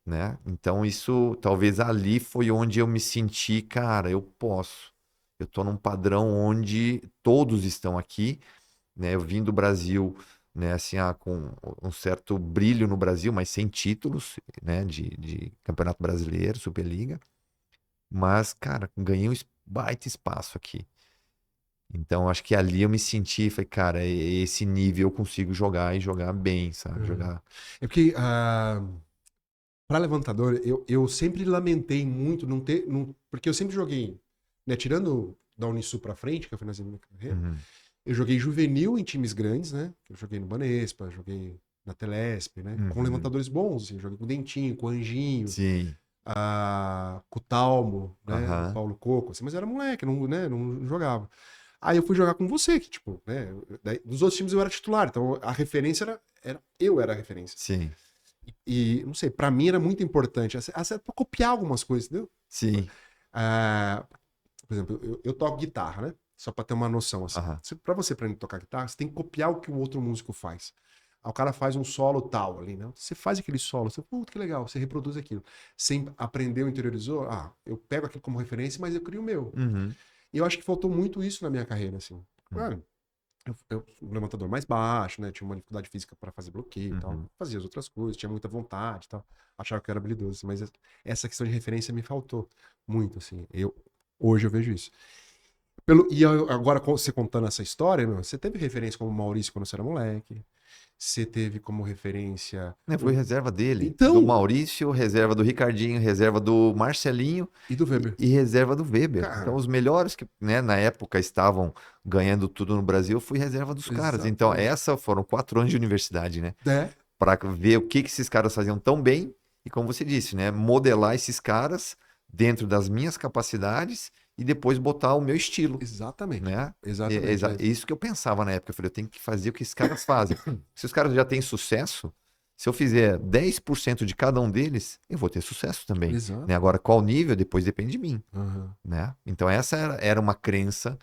né? Então isso talvez ali foi onde eu me senti, cara, eu posso. Eu tô num padrão onde todos estão aqui, né? Eu vim do Brasil, né, assim, com um certo brilho no Brasil, mas sem títulos, né, de Campeonato Brasileiro, Superliga, mas, cara, ganhei um baita espaço aqui. Então, acho que ali eu me senti, falei, cara, esse nível eu consigo jogar e jogar bem, sabe? Uhum. Jogar. É porque, para levantador, eu sempre lamentei muito não ter. Porque eu sempre joguei, né? Tirando da Unisul pra frente, que eu fui na minha carreira, Uhum. eu joguei juvenil em times grandes, né? Eu joguei no Banespa, joguei na Telesp, né? Com Uhum. levantadores bons, assim. Joguei com o Dentinho, com o Anjinho, Sim. com o Talmo, né? O Aham. Paulo Coco, assim, mas era moleque, não, né? Não jogava. Aí eu fui jogar com você, que, tipo, né? Dos outros times eu era titular, então a referência eu era a referência. Sim. E, não sei, pra mim era muito importante, até pra copiar algumas coisas, entendeu? Sim. Ah, por exemplo, eu toco guitarra, né? Só pra ter uma noção, assim. Aham. Pra você aprender a tocar guitarra, você tem que copiar o que o outro músico faz. Aí o cara faz um solo tal ali, né? Você faz aquele solo, você, puta, que legal, você reproduz aquilo. Você aprendeu, interiorizou, eu pego aquilo como referência, mas eu crio o meu. Uhum. E eu acho que faltou muito isso na minha carreira, assim. Claro, eu um levantador mais baixo, né? Tinha uma dificuldade física para fazer bloqueio e tal. Uhum. Fazia as outras coisas, tinha muita vontade e tal. Achava que eu era habilidoso, assim, mas essa questão de referência me faltou muito, assim. Hoje eu vejo isso. Agora, você contando essa história, meu, você teve referência como Maurício quando você era moleque. Você teve como referência. Né, foi reserva dele, do Então, Maurício, reserva do Ricardinho, reserva do Marcelinho e do e, Weber? e reserva do Weber. Então, Cara, os melhores que, né, na época estavam ganhando tudo no Brasil, eu fui reserva dos caras. Então, exatamente. essa foram 4 anos de universidade, né? É, Para ver o que esses caras faziam tão bem e, como você disse, né, modelar esses caras dentro das minhas capacidades e depois botar o meu estilo, exatamente. né? Exatamente. É isso que eu pensava na época. Eu falei, eu tenho que fazer o que esses caras fazem. Se os caras já têm sucesso, se eu fizer 10% de cada um deles, eu vou ter sucesso também, né? Exato. Agora, qual nível, depois depende de mim, Aham. né? Então, essa era uma crença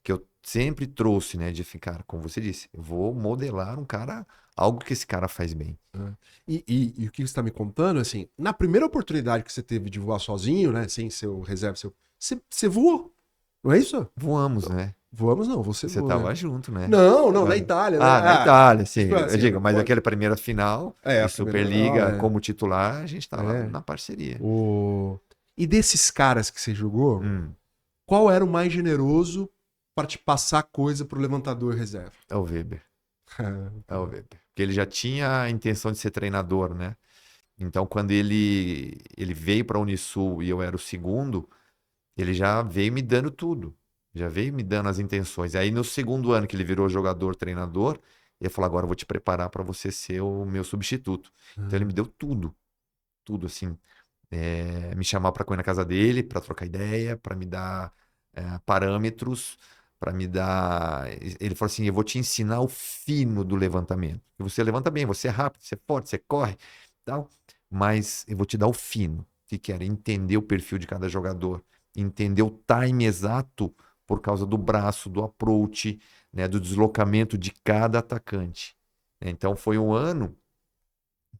que eu sempre trouxe, né? De ficar, como você disse, eu vou modelar um cara, algo que esse cara faz bem. É. E o que você está me contando, assim, na primeira oportunidade que você teve de voar sozinho, né, sem seu reserva, você voou, não é isso? Voamos, né? Voamos não, você Você voou, né? tava junto, né? Não, não, na Ah, Itália, né? ah, na Itália, sim. Tipo Eu assim, digo, mas pode. aquela primeira final de A primeira, Superliga é. como titular, a gente tava É. na parceria. E desses caras que você jogou, Hum, qual era o mais generoso para te passar coisa pro levantador reserva? é o Weber. É o Weber. Porque ele já tinha a intenção de ser treinador, né? Então, quando ele veio para a Unisul e eu era o segundo, ele já veio me dando tudo. Já veio me dando as intenções. Aí, no segundo ano que ele virou jogador, treinador, ele falou: agora eu vou te preparar para você ser o meu substituto. Então, ele me deu tudo. Tudo, assim. Me chamar para correr na casa dele, para trocar ideia, para me dar parâmetros, para me dar. Ele falou assim: eu vou te ensinar o fino do levantamento. E você levanta bem, você é rápido, você é forte, você corre, tal. Mas eu vou te dar o fino. O que que era? Entender o perfil de cada jogador, entender o time exato por causa do braço, do approach, né, do deslocamento de cada atacante. Então foi um ano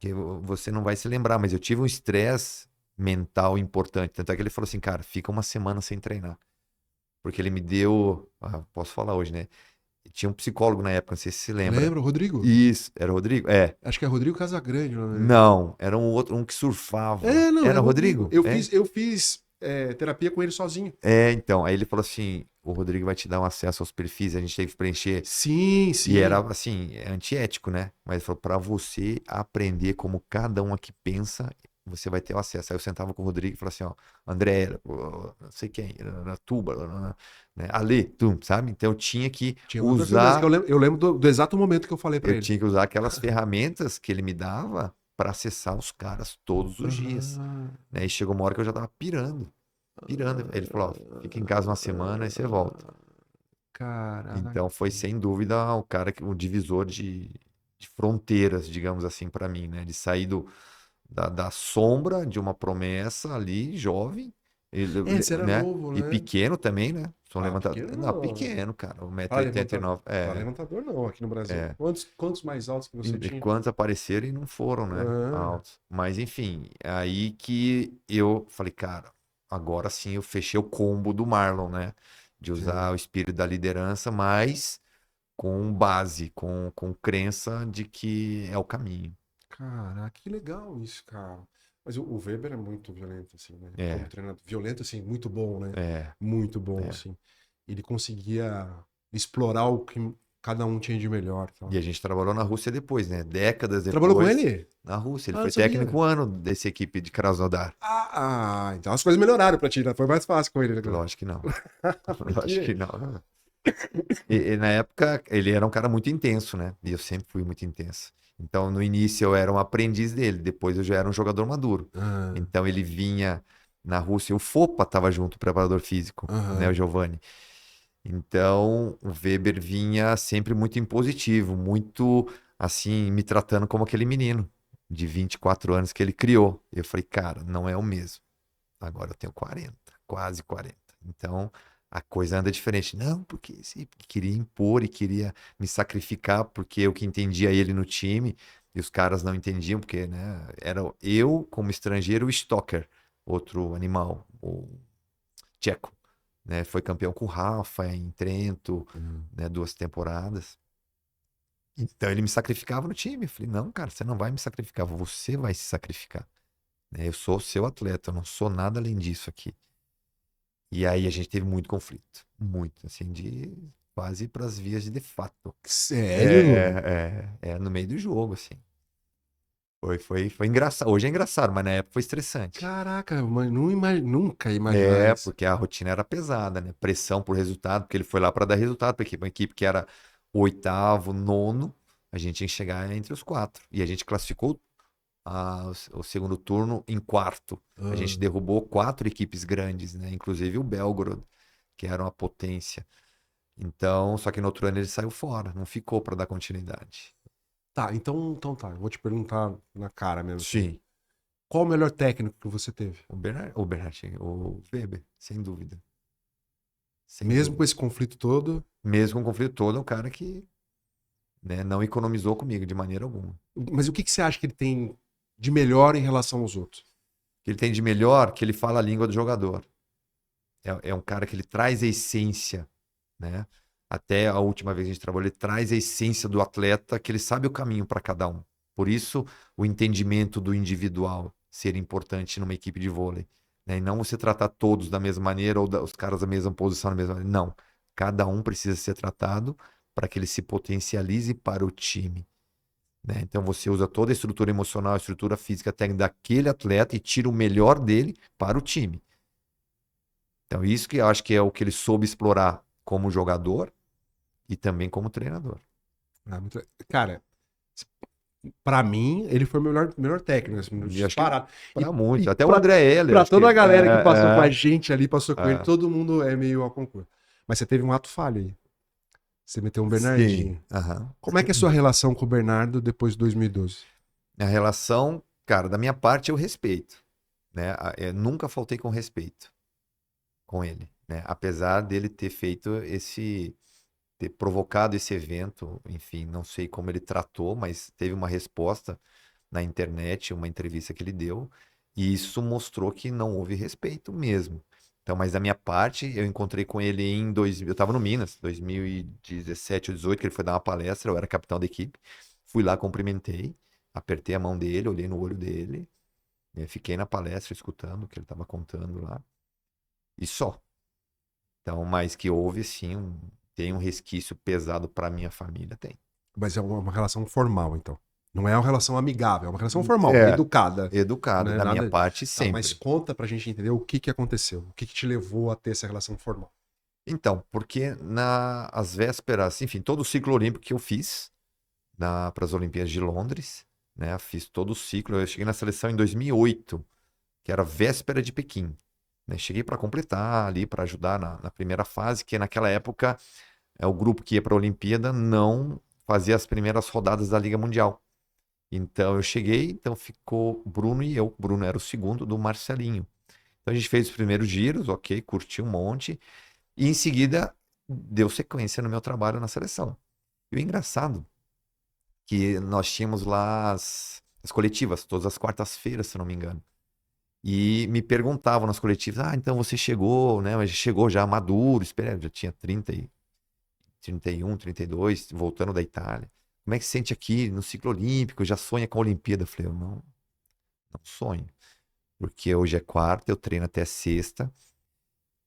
que você não vai se lembrar, mas eu tive um estresse mental importante. Tanto é que ele falou assim, cara, fica uma semana sem treinar. Porque ele me deu, posso falar hoje, né? Tinha um psicólogo na época, não sei se se lembra. Lembra, Rodrigo? Isso, era o Rodrigo? É. Acho que é Rodrigo Casagrande o nome dele. Não, era um outro, um que surfava. É, não, é Era o Rodrigo. Rodrigo? É. Eu fiz terapia com ele sozinho. Então, aí ele falou assim, o Rodrigo vai te dar um acesso aos perfis, a gente teve que preencher. Sim, E era sim. assim, antiético, né? Mas ele falou, para você aprender como cada um aqui pensa, você vai ter o acesso. Aí eu sentava com o Rodrigo e falava assim, ó, André, não sei quem, Tuba, né? Ale, sabe? Então eu tinha que Tinha uma perfil mesmo, que usar, eu lembro do exato momento que eu falei pra eu ele. tinha que usar aquelas ferramentas que ele me dava para acessar os caras todos os dias, Ah, né? E chegou uma hora que eu já tava pirando. Aí ele falou, ó, fica em casa uma semana e você volta. Caraca. Então foi sem dúvida o cara, o divisor de fronteiras, digamos assim, para mim, né? De sair da sombra de uma promessa ali, jovem, Você era né? novo, E né? pequeno também, né? Sou Ah, levantador. pequeno Não, não. pequeno, cara. Para 1,89 m. levantador, para levantador não, aqui no Brasil. É. Quantos mais altos que você E tinha? quantos apareceram e não foram, né? Ah, Altos. Mas enfim, aí que eu falei, cara, agora sim eu fechei o combo do Marlon, né? De usar sim. o espírito da liderança, mas com base, com crença de que é o caminho. Caraca, que legal isso, cara. Mas o Weber é muito violento, assim, né? Como É, treinador. Violento, assim, muito bom, né? é, Muito bom, é. assim. Ele conseguia explorar o que cada um tinha de melhor, E tal. a gente trabalhou na Rússia depois, né? Décadas Trabalhou com depois, ele? na Rússia. Ele Ah, não foi sabia. técnico um ano dessa equipe de Krasnodar. Então as coisas melhoraram pra ti, né? Foi mais fácil com ele agora. Lógico que não. Lógico Porque. que não. E na época, ele era um cara muito intenso, né? E eu sempre fui muito intenso. Então, no início, eu era um aprendiz dele, depois eu já era um jogador maduro. Ah, Então, ele vinha na Rússia, o Fopa estava junto, o preparador físico, né? O aham. Giovanni. Então, o Weber vinha sempre muito impositivo, muito, assim, me tratando como aquele menino de 24 anos que ele criou. Eu falei, cara, não é o mesmo. Agora eu tenho 40, quase 40. Então a coisa anda diferente. Não, porque esse queria impor e queria me sacrificar porque eu que entendia ele no time e os caras não entendiam, porque, né, era eu como estrangeiro, o Stoker, outro animal, o tcheco, né? Foi campeão com o Rafa em Trento, Hum. né, 2 temporadas. Então ele me sacrificava no time. Eu falei, não, cara, você não vai me sacrificar, você vai se sacrificar, né? Eu sou o seu atleta, eu não sou nada além disso aqui. E aí a gente teve muito conflito. Muito, assim, de quase para as vias de fato. Sério? No meio do jogo, assim. Foi engraçado. Hoje é engraçado, mas na época foi estressante. Caraca, mas nunca ia imaginar É, isso. porque a rotina era pesada, né? Pressão por resultado, porque ele foi lá para dar resultado para uma equipe que era o oitavo, nono, a gente tinha que chegar entre os quatro. E a gente classificou o segundo turno em quarto. A gente Ah. derrubou quatro equipes grandes, né? Inclusive o Belgorod, que era uma potência. Então, só que no outro ano ele saiu fora, não ficou para dar continuidade. Tá, então tá. Eu vou te perguntar na cara mesmo, assim. Sim. Qual o melhor técnico que você teve? O Weber, sem dúvida. Sem Mesmo com dúvida. esse conflito todo. Mesmo com o conflito todo, é um cara que, né, não economizou comigo de maneira alguma. O Mas o que você acha que ele tem de melhor em relação aos outros? que ele tem de melhor, que ele fala a língua do jogador. É um cara que ele traz a essência, né? Até a última vez que a gente trabalhou, ele traz a essência do atleta, que ele sabe o caminho para cada um. Por isso, o entendimento do individual ser importante numa equipe de vôlei, né? E não você tratar todos da mesma maneira ou os caras da mesma posição da mesma maneira. Não. Cada um precisa ser tratado para que ele se potencialize para o time, né? Então você usa toda a estrutura emocional, a estrutura física, técnica daquele atleta e tira o melhor dele para o time. Então, isso que eu acho que é o que ele soube explorar como jogador e também como treinador. Cara, pra mim, ele foi o melhor técnico, assim, E acho que disparado. para E muitos, até o André Heller, pra acho que toda a galera que passou com a gente ali, passou com ele, é. todo mundo é meio ao concurso. Mas você teve um ato falho aí. Você meteu um Sim. Bernardinho. Aham. Como é que é a sua relação com o Bernardo depois de 2012? A relação, cara, da minha parte eu respeito, né? Eu nunca faltei com respeito com ele, né? Apesar dele ter feito ter provocado esse evento, enfim, não sei como ele tratou, mas teve uma resposta na internet, uma entrevista que ele deu, e isso mostrou que não houve respeito mesmo. Então, mas da minha parte, eu encontrei com ele eu estava no Minas, 2017 ou 2018, que ele foi dar uma palestra, eu era capitão da equipe, fui lá, cumprimentei, apertei a mão dele, olhei no olho dele, fiquei na palestra escutando o que ele estava contando lá, e só. Então, mas que houve sim, tem um resquício pesado para minha família, tem. Mas é uma relação formal, então. Não é uma relação amigável, é uma relação formal, É, educada. educado, Né? da minha Nada. parte, Tá, mas sempre. conta pra gente entender o que aconteceu. O que te levou a ter essa relação formal. Então, porque às vésperas, enfim, todo o ciclo olímpico que eu fiz para as Olimpíadas de Londres, né? Fiz todo o ciclo. Eu cheguei na seleção em 2008, que era véspera de Pequim, né? Cheguei para completar ali, para ajudar na primeira fase, que naquela época o grupo que ia para a Olimpíada não fazia as primeiras rodadas da Liga Mundial. Então eu cheguei, então ficou Bruno e eu. Bruno era o segundo do Marcelinho. Então a gente fez os primeiros giros, ok, curti um monte. E em seguida deu sequência no meu trabalho na seleção. E o engraçado que nós tínhamos lá as coletivas, todas as quartas-feiras, se eu não me engano. E me perguntavam nas coletivas, então você chegou, né? Mas chegou já maduro, espera, já tinha 30 e 31, 32, voltando da Itália. Como é que se sente aqui no ciclo olímpico? Já sonha com a Olimpíada? Eu falei, eu não sonho. Porque hoje é quarta, eu treino até sexta.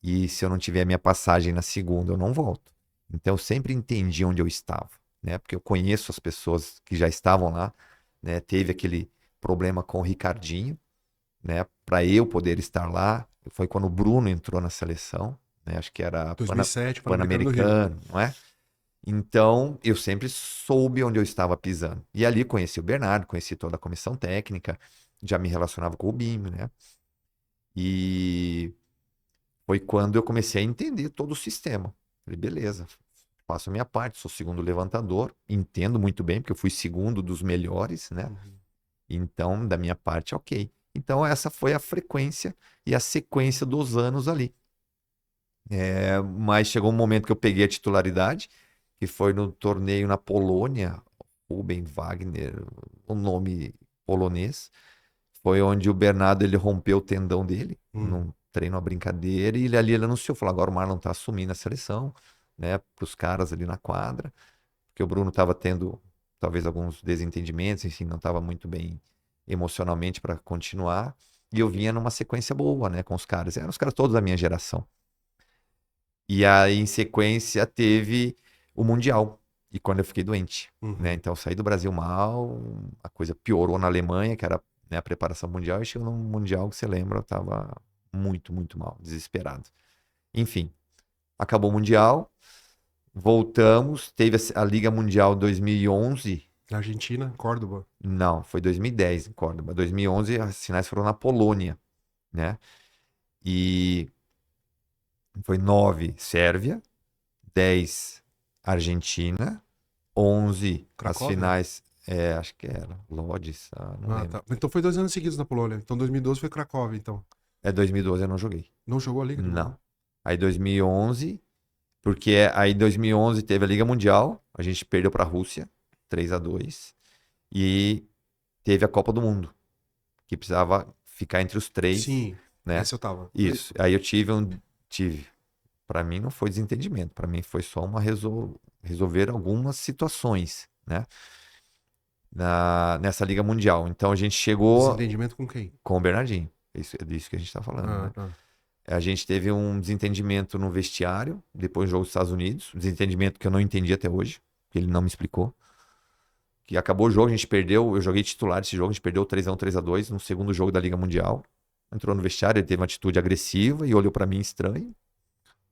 E se eu não tiver a minha passagem na segunda, eu não volto. Então eu sempre entendi onde eu estava, né? Porque eu conheço as pessoas que já estavam lá, né? Teve aquele problema com o Ricardinho, né? Para eu poder estar lá, foi quando o Bruno entrou na seleção, né? Acho que era 2007, Pan-Americano do Rio. Pan-Americano, não é? Então, eu sempre soube onde eu estava pisando. E ali conheci o Bernardo, conheci toda a comissão técnica, já me relacionava com o Binho, né? E foi quando eu comecei a entender todo o sistema. Falei, beleza, faço a minha parte, sou segundo levantador, entendo muito bem, porque eu fui segundo dos melhores, né? Uhum. Então, da minha parte, ok. Então, essa foi a frequência e a sequência dos anos ali. Mas chegou um momento que eu peguei a titularidade, que foi no torneio na Polônia, Ruben Wagner, o nome polonês. Foi onde o Bernardo ele rompeu o tendão dele, Uhum. num treino, uma brincadeira, e ele anunciou, falou, agora o Marlon tá assumindo a seleção, né, pros caras ali na quadra, porque o Bruno tava tendo talvez alguns desentendimentos, enfim, não tava muito bem emocionalmente para continuar, e eu vinha numa sequência boa, né, com os caras, eram os caras todos da minha geração. E aí, em sequência, teve o Mundial. E quando eu fiquei doente, né? Uhum. Então, eu saí do Brasil mal, a coisa piorou na Alemanha, que era, né, a preparação mundial, e chegou no Mundial, que você lembra, eu tava muito, muito mal, desesperado. Enfim, acabou o Mundial, voltamos, teve a Liga Mundial 2011, Na Argentina, Córdoba. não, foi 2010 em Córdoba. 2011, as finais foram na Polônia, né? E foi 9 Sérvia, 10 Argentina, 11 as Cracóvia? finais, acho que era Lodz, não Ah, lembro. tá. Então foi 2 anos seguidos na Polônia. Então 2012 foi Cracóvia, então. 2012 eu não joguei. Não jogou a Liga também, Não. não? Aí 2011, porque aí 2011 teve a Liga Mundial, a gente perdeu para a Rússia, 3-2, e teve a Copa do Mundo, que precisava ficar entre os três, Sim, né? essa eu tava. Isso. Aí eu tive, para mim não foi desentendimento, para mim foi só uma resolver algumas situações, né? Nessa Liga Mundial. Então a gente chegou Desentendimento com quem? com o Bernardinho. Isso, é disso que a gente está falando, Ah, né? tá. A gente teve um desentendimento no vestiário, depois do jogo dos Estados Unidos. Um desentendimento que eu não entendi até hoje, que ele não me explicou. Que acabou o jogo, a gente perdeu. Eu joguei titular esse jogo, a gente perdeu 3-1, 3-2 no segundo jogo da Liga Mundial. Entrou no vestiário, ele teve uma atitude agressiva e olhou para mim estranho,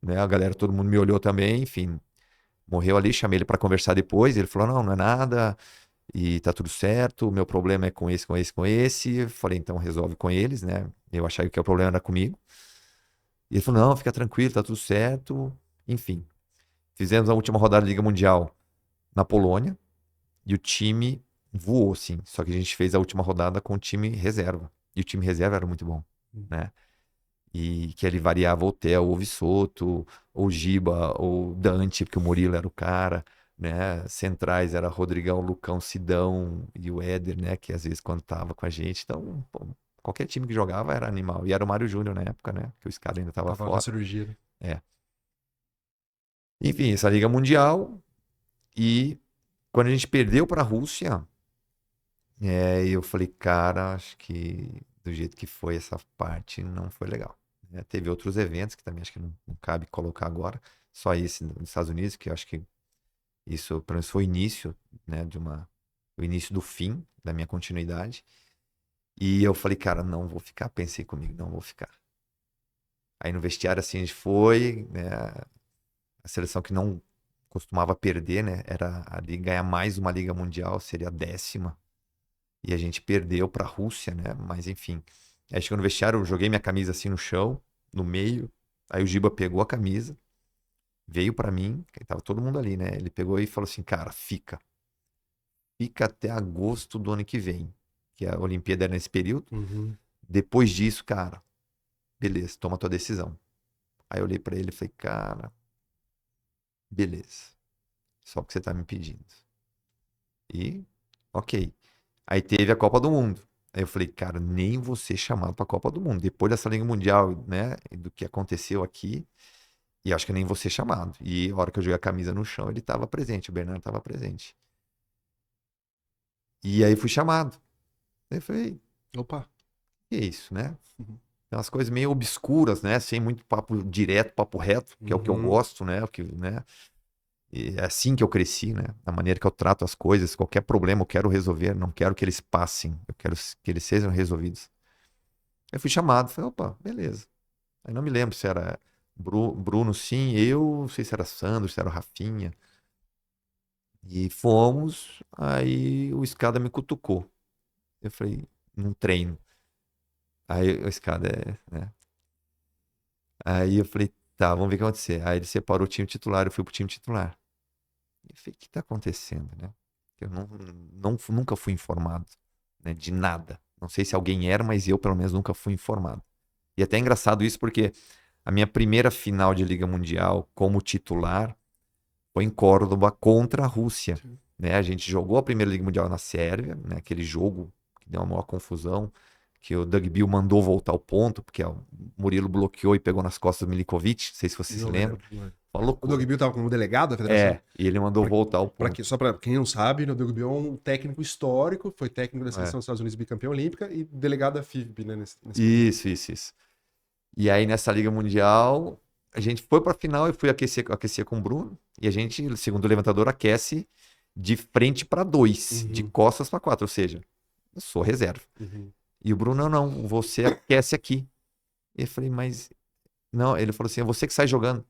né? A galera, todo mundo me olhou também, enfim. Morreu ali, chamei ele para conversar depois. Ele falou: não, não é nada. E tá tudo certo, o meu problema é com esse, com esse, com esse. Eu falei, então resolve com eles, né? Eu achava que o problema era comigo. E ele falou, não, fica tranquilo, tá tudo certo. Enfim, fizemos a última rodada da Liga Mundial na Polônia e o time voou, sim. Só que a gente fez a última rodada com o time reserva. E o time reserva era muito bom, né? E que ele variava o Theo, ou o Vissoto, ou o Giba, ou o Dante, porque o Murilo era o cara, né? Centrais era Rodrigão, Lucão, Sidão e o Éder, né? Que às vezes quando tava com a gente. Então, pô, qualquer time que jogava era animal. E era o Mário Júnior na época, né? Que o Scala ainda tava Tava na fora. cirurgia, né? É. Enfim, essa Liga Mundial. E quando a gente perdeu para a Rússia, eu falei, cara, acho que do jeito que foi essa parte não foi legal. Teve outros eventos que também acho que não cabe colocar agora, só esse nos Estados Unidos, que eu acho que isso, pelo menos, foi o início, né, o início do fim da minha continuidade. E eu falei, cara, não vou ficar. Pensei comigo, não vou ficar. Aí no vestiário, assim, a gente foi, né, a seleção que não costumava perder, né, era ali ganhar mais uma Liga Mundial, seria a 10ª. E a gente perdeu para a Rússia, né? Mas enfim. Aí chegou no vestiário, eu joguei minha camisa assim no chão, no meio. Aí o Giba pegou a camisa, veio pra mim, que tava todo mundo ali, né? Ele pegou e falou assim, cara, fica até agosto do ano que vem, que a Olimpíada era nesse período. Uhum. Depois disso, cara, beleza, toma tua decisão. Aí eu olhei pra ele e falei, cara, beleza, só porque você tá me pedindo. E, ok. Aí teve a Copa do Mundo. Aí eu falei, cara, nem vou ser chamado pra Copa do Mundo. Depois dessa Liga Mundial, né, do que aconteceu aqui, e acho que eu nem vou ser chamado. E a hora que eu joguei a camisa no chão, ele tava presente, o Bernardo tava presente. E aí fui chamado. Aí eu falei, Opa. que é isso, né? Uhum. Tem umas coisas meio obscuras, né? Sem muito papo direto, papo reto, que é o que eu Uhum. gosto, né? O que, né? E é assim que eu cresci, né? A maneira que eu trato as coisas, qualquer problema eu quero resolver, não quero que eles passem, eu quero que eles sejam resolvidos. Eu fui chamado, falei, opa, beleza. Aí não me lembro se era Bruno, sim, eu, não sei se era Sandro, se era o Rafinha. E fomos, aí o escada me cutucou. Eu falei, num treino. Aí o escada né? Aí eu falei, tá, vamos ver o que vai acontecer. Aí ele separou o time titular, eu fui pro time titular. Eu falei, o que tá acontecendo, né? Eu nunca fui informado, né, de nada. Não sei se alguém era, mas eu, pelo menos, nunca fui informado. E até é engraçado isso porque a minha primeira final de Liga Mundial como titular foi em Córdoba contra a Rússia, Sim. né? A gente jogou a primeira Liga Mundial na Sérvia, né? Aquele jogo que deu uma maior confusão, que o Doug Bill mandou voltar o ponto, porque ó, o Murilo bloqueou e pegou nas costas do Milikovic, não sei se você se Não lembra. lembro. Não lembro. Uma O Doug loucura. Bill estava como delegado da federação? É, e ele mandou voltar o ponto. Só para quem não sabe, né, o Doug Bill é um técnico histórico, foi técnico da É. seleção dos Estados Unidos bicampeã olímpica e delegado da FIVB, né, nesse período. Isso. E aí nessa Liga Mundial, a gente foi pra final e fui aquecer com o Bruno. E a gente, segundo o levantador, aquece de frente pra dois, de Uhum, costas pra quatro, ou seja, eu sou reserva. uhum. E o Bruno, não, você aquece aqui. E eu falei, mas não, ele falou assim, é você que sai jogando.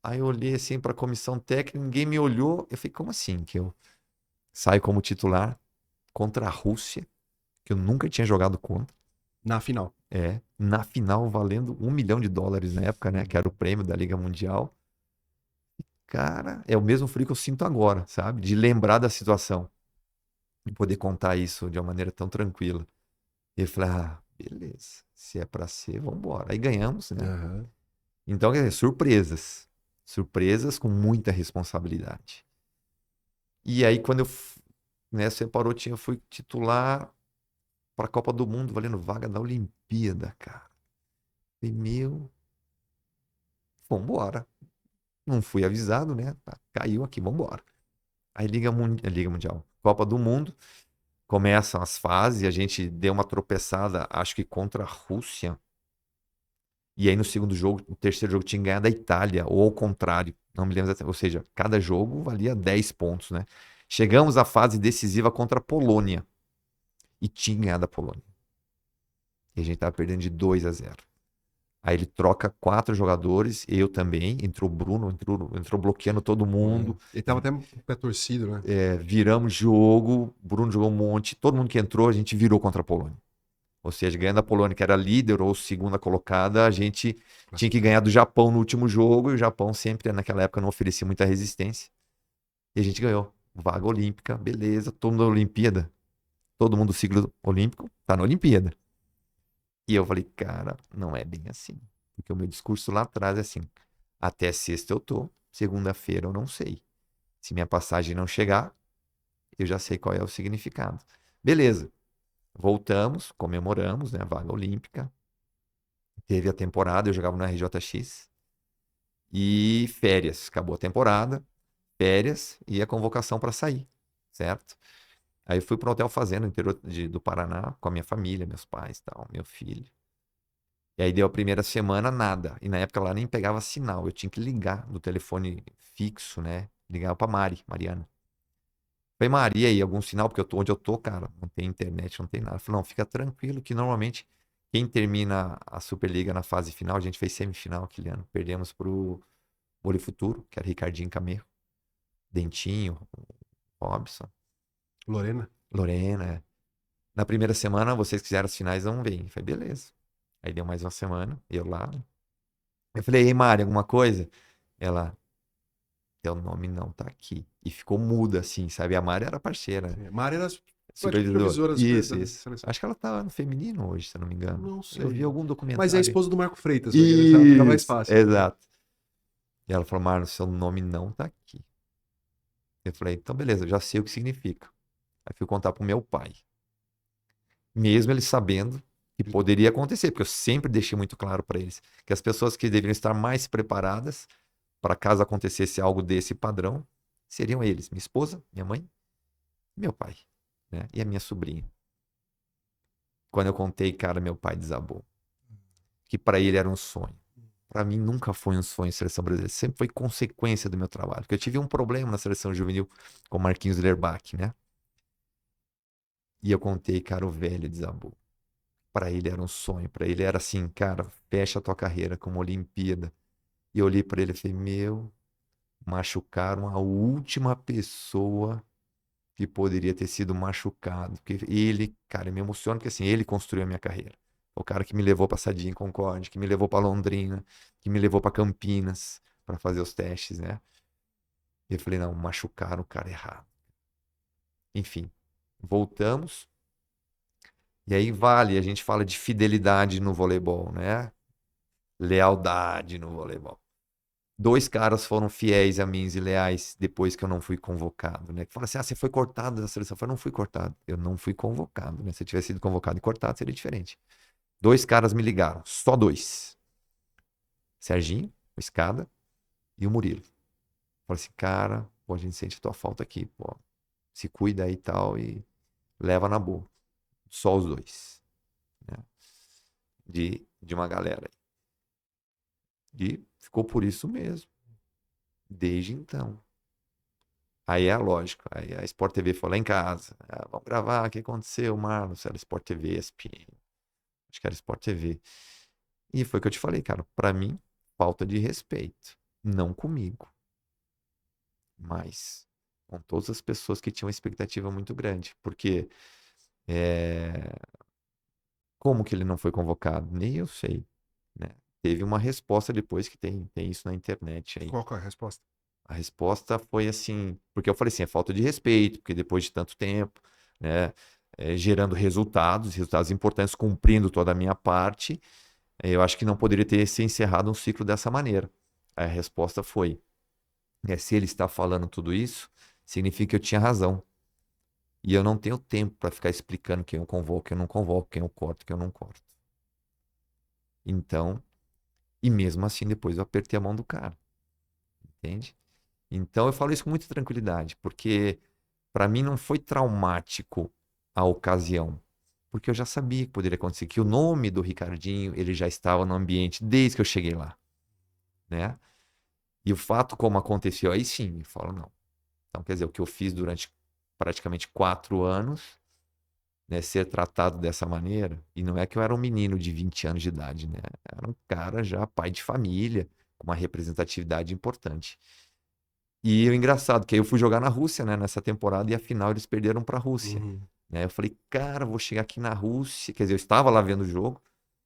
Aí eu olhei assim pra comissão técnica, ninguém me olhou. Eu falei, como assim que eu saio como titular contra a Rússia, que eu nunca tinha jogado contra? Na final. Na final valendo US$ 1 milhão na época, né? Que era o prêmio da Liga Mundial. Cara, é o mesmo frio que eu sinto agora, sabe? De lembrar da situação e poder contar isso de uma maneira tão tranquila. E eu falei, ah, beleza, se é pra ser, vambora. Aí ganhamos, né? Aham. Então, quer dizer, surpresas. Surpresas com muita responsabilidade. E aí, quando né, separou, eu fui titular pra Copa do Mundo, valendo vaga da Olimpíada, cara. E meu, vambora. Não fui avisado, né? Tá, caiu aqui, vambora. Aí Liga Mundial, Copa do Mundo, começam as fases, a gente deu uma tropeçada, acho que contra a Rússia. E aí no segundo jogo, no terceiro jogo, tinha que ganhar da Itália, ou ao contrário, não me lembro exatamente. Ou seja, cada jogo valia 10 pontos, né? Chegamos à fase decisiva contra a Polônia. E tinha ganhado a Polônia. E a gente tava perdendo de 2-0. Aí ele troca 4 jogadores, eu também. Entrou o Bruno, entrou bloqueando todo mundo. Ele tava até com o pé torcido, né? Viramos jogo, Bruno jogou um monte, todo mundo que entrou, a gente virou contra a Polônia. Ou seja, ganhando a Polônia, que era líder ou segunda colocada, a gente tinha que ganhar do Japão no último jogo, e o Japão sempre, naquela época, não oferecia muita resistência. E a gente ganhou. Vaga olímpica, beleza, todo mundo na Olimpíada. Todo mundo do ciclo olímpico tá na Olimpíada. E eu falei, cara, não é bem assim. Porque o meu discurso lá atrás é assim: até sexta eu tô, segunda-feira eu não sei. Se minha passagem não chegar, eu já sei qual é o significado. Beleza. Voltamos, comemoramos, né, a vaga olímpica. Teve a temporada, eu jogava no RJX. E férias. Acabou a temporada, férias e a convocação para sair, certo? Aí eu fui para um hotel fazenda no interior do Paraná com a minha família, meus pais, tal, meu filho. E aí deu a primeira semana, nada. E na época lá nem pegava sinal. Eu tinha que ligar do telefone fixo, né? Ligava pra Mariana. Falei, Maria, aí, algum sinal? Porque onde eu tô, cara, não tem internet, não tem nada. Falei, não, fica tranquilo que normalmente quem termina a Superliga na fase final, a gente fez semifinal aquele ano. Perdemos pro Boli Futuro, que era Ricardinho Cameiro, Dentinho, Robson, Lorena. Lorena. Na primeira semana, vocês quiseram as finais, não vem. Falei, beleza. Aí deu mais uma semana, eu lá. Eu falei, ei, Mari, alguma coisa? Ela, teu nome não tá aqui. E ficou muda, assim, sabe? A Mari era parceira, Sim. Mari era supervisora. supervisora Isso, da isso. seleção. Acho que ela tá no feminino hoje, se eu não me engano. Não Eu vi sei. algum Mas é a documentário. esposa do Marco Freitas, ela fica mais Isso, fácil. exato. E ela falou, Marlon, seu nome não tá aqui. Eu falei, então beleza, eu já sei o que significa. Aí fui contar pro meu pai. Mesmo ele sabendo que poderia acontecer, porque eu sempre deixei muito claro para eles que as pessoas que deveriam estar mais preparadas para caso acontecesse algo desse padrão seriam eles, minha esposa, minha mãe, e meu pai, né? E a minha sobrinha. Quando eu contei, cara, meu pai desabou. Que para ele era um sonho. Para mim nunca foi um sonho a seleção brasileira, sempre foi consequência do meu trabalho. Porque eu tive um problema na seleção juvenil com o Marquinhos Lerbach, né? E eu contei, cara, o velho desabou. Para ele era um sonho, para ele era assim, cara, fecha a tua carreira como Olimpíada. E eu olhei para ele e falei, meu, machucaram a última pessoa que poderia ter sido machucado. Porque ele, cara, me emociona porque assim, ele construiu a minha carreira. O cara que me levou para Sadia em Concórdia, que me levou para Londrina, que me levou para Campinas para fazer os testes, né? E eu falei, não, machucaram o cara errado. Enfim, voltamos. E aí vale, a gente fala de fidelidade no voleibol, né? Lealdade no voleibol. Dois caras foram fiéis a mim e leais depois que eu não fui convocado, né? Que fala assim, ah, você foi cortado da seleção. Eu falei, não fui cortado. Eu não fui convocado, né? Se eu tivesse sido convocado e cortado, seria diferente. Dois caras me ligaram, só dois. Serginho, o Escada, e o Murilo. Falei assim, cara, pô, a gente sente a tua falta aqui, pô. Se cuida aí e tal e leva na boa. Só os dois, né? De uma galera aí. E ficou por isso mesmo, desde então. Aí é a lógica. Aí a Sport TV foi lá em casa. Ah, vamos gravar, o que aconteceu, Marlon? Era Sport TV, ESPN. Acho que era Sport TV. E foi o que eu te falei, cara. Pra mim, falta de respeito. Não comigo, mas com todas as pessoas que tinham uma expectativa muito grande. Porque é, como que ele não foi convocado? Nem eu sei, né? Teve uma resposta depois que tem isso na internet aí. Qual que é a resposta? A resposta foi assim, porque eu falei assim, é falta de respeito, porque depois de tanto tempo, né, gerando resultados importantes, cumprindo toda a minha parte, eu acho que não poderia ter se encerrado um ciclo dessa maneira. Aí a resposta foi, se ele está falando tudo isso, significa que eu tinha razão. E eu não tenho tempo para ficar explicando quem eu convoco, quem eu não convoco, quem eu corto, quem eu não corto. Então, e mesmo assim, depois eu apertei a mão do cara, entende? Então eu falo isso com muita tranquilidade, porque para mim não foi traumático a ocasião, porque eu já sabia que poderia acontecer, que o nome do Ricardinho, ele já estava no ambiente desde que eu cheguei lá, né? E o fato como aconteceu, aí sim, eu falo, não. Então, quer dizer, o que eu fiz durante praticamente 4 anos, né, ser tratado dessa maneira, e não é que eu era um menino de 20 anos de idade, né? Era um cara já pai de família, com uma representatividade importante. E o engraçado, que aí eu fui jogar na Rússia, né, nessa temporada, e a final eles perderam para a Rússia. Uhum. Né? Eu falei, cara, vou chegar aqui na Rússia. Quer dizer, eu estava lá vendo o jogo.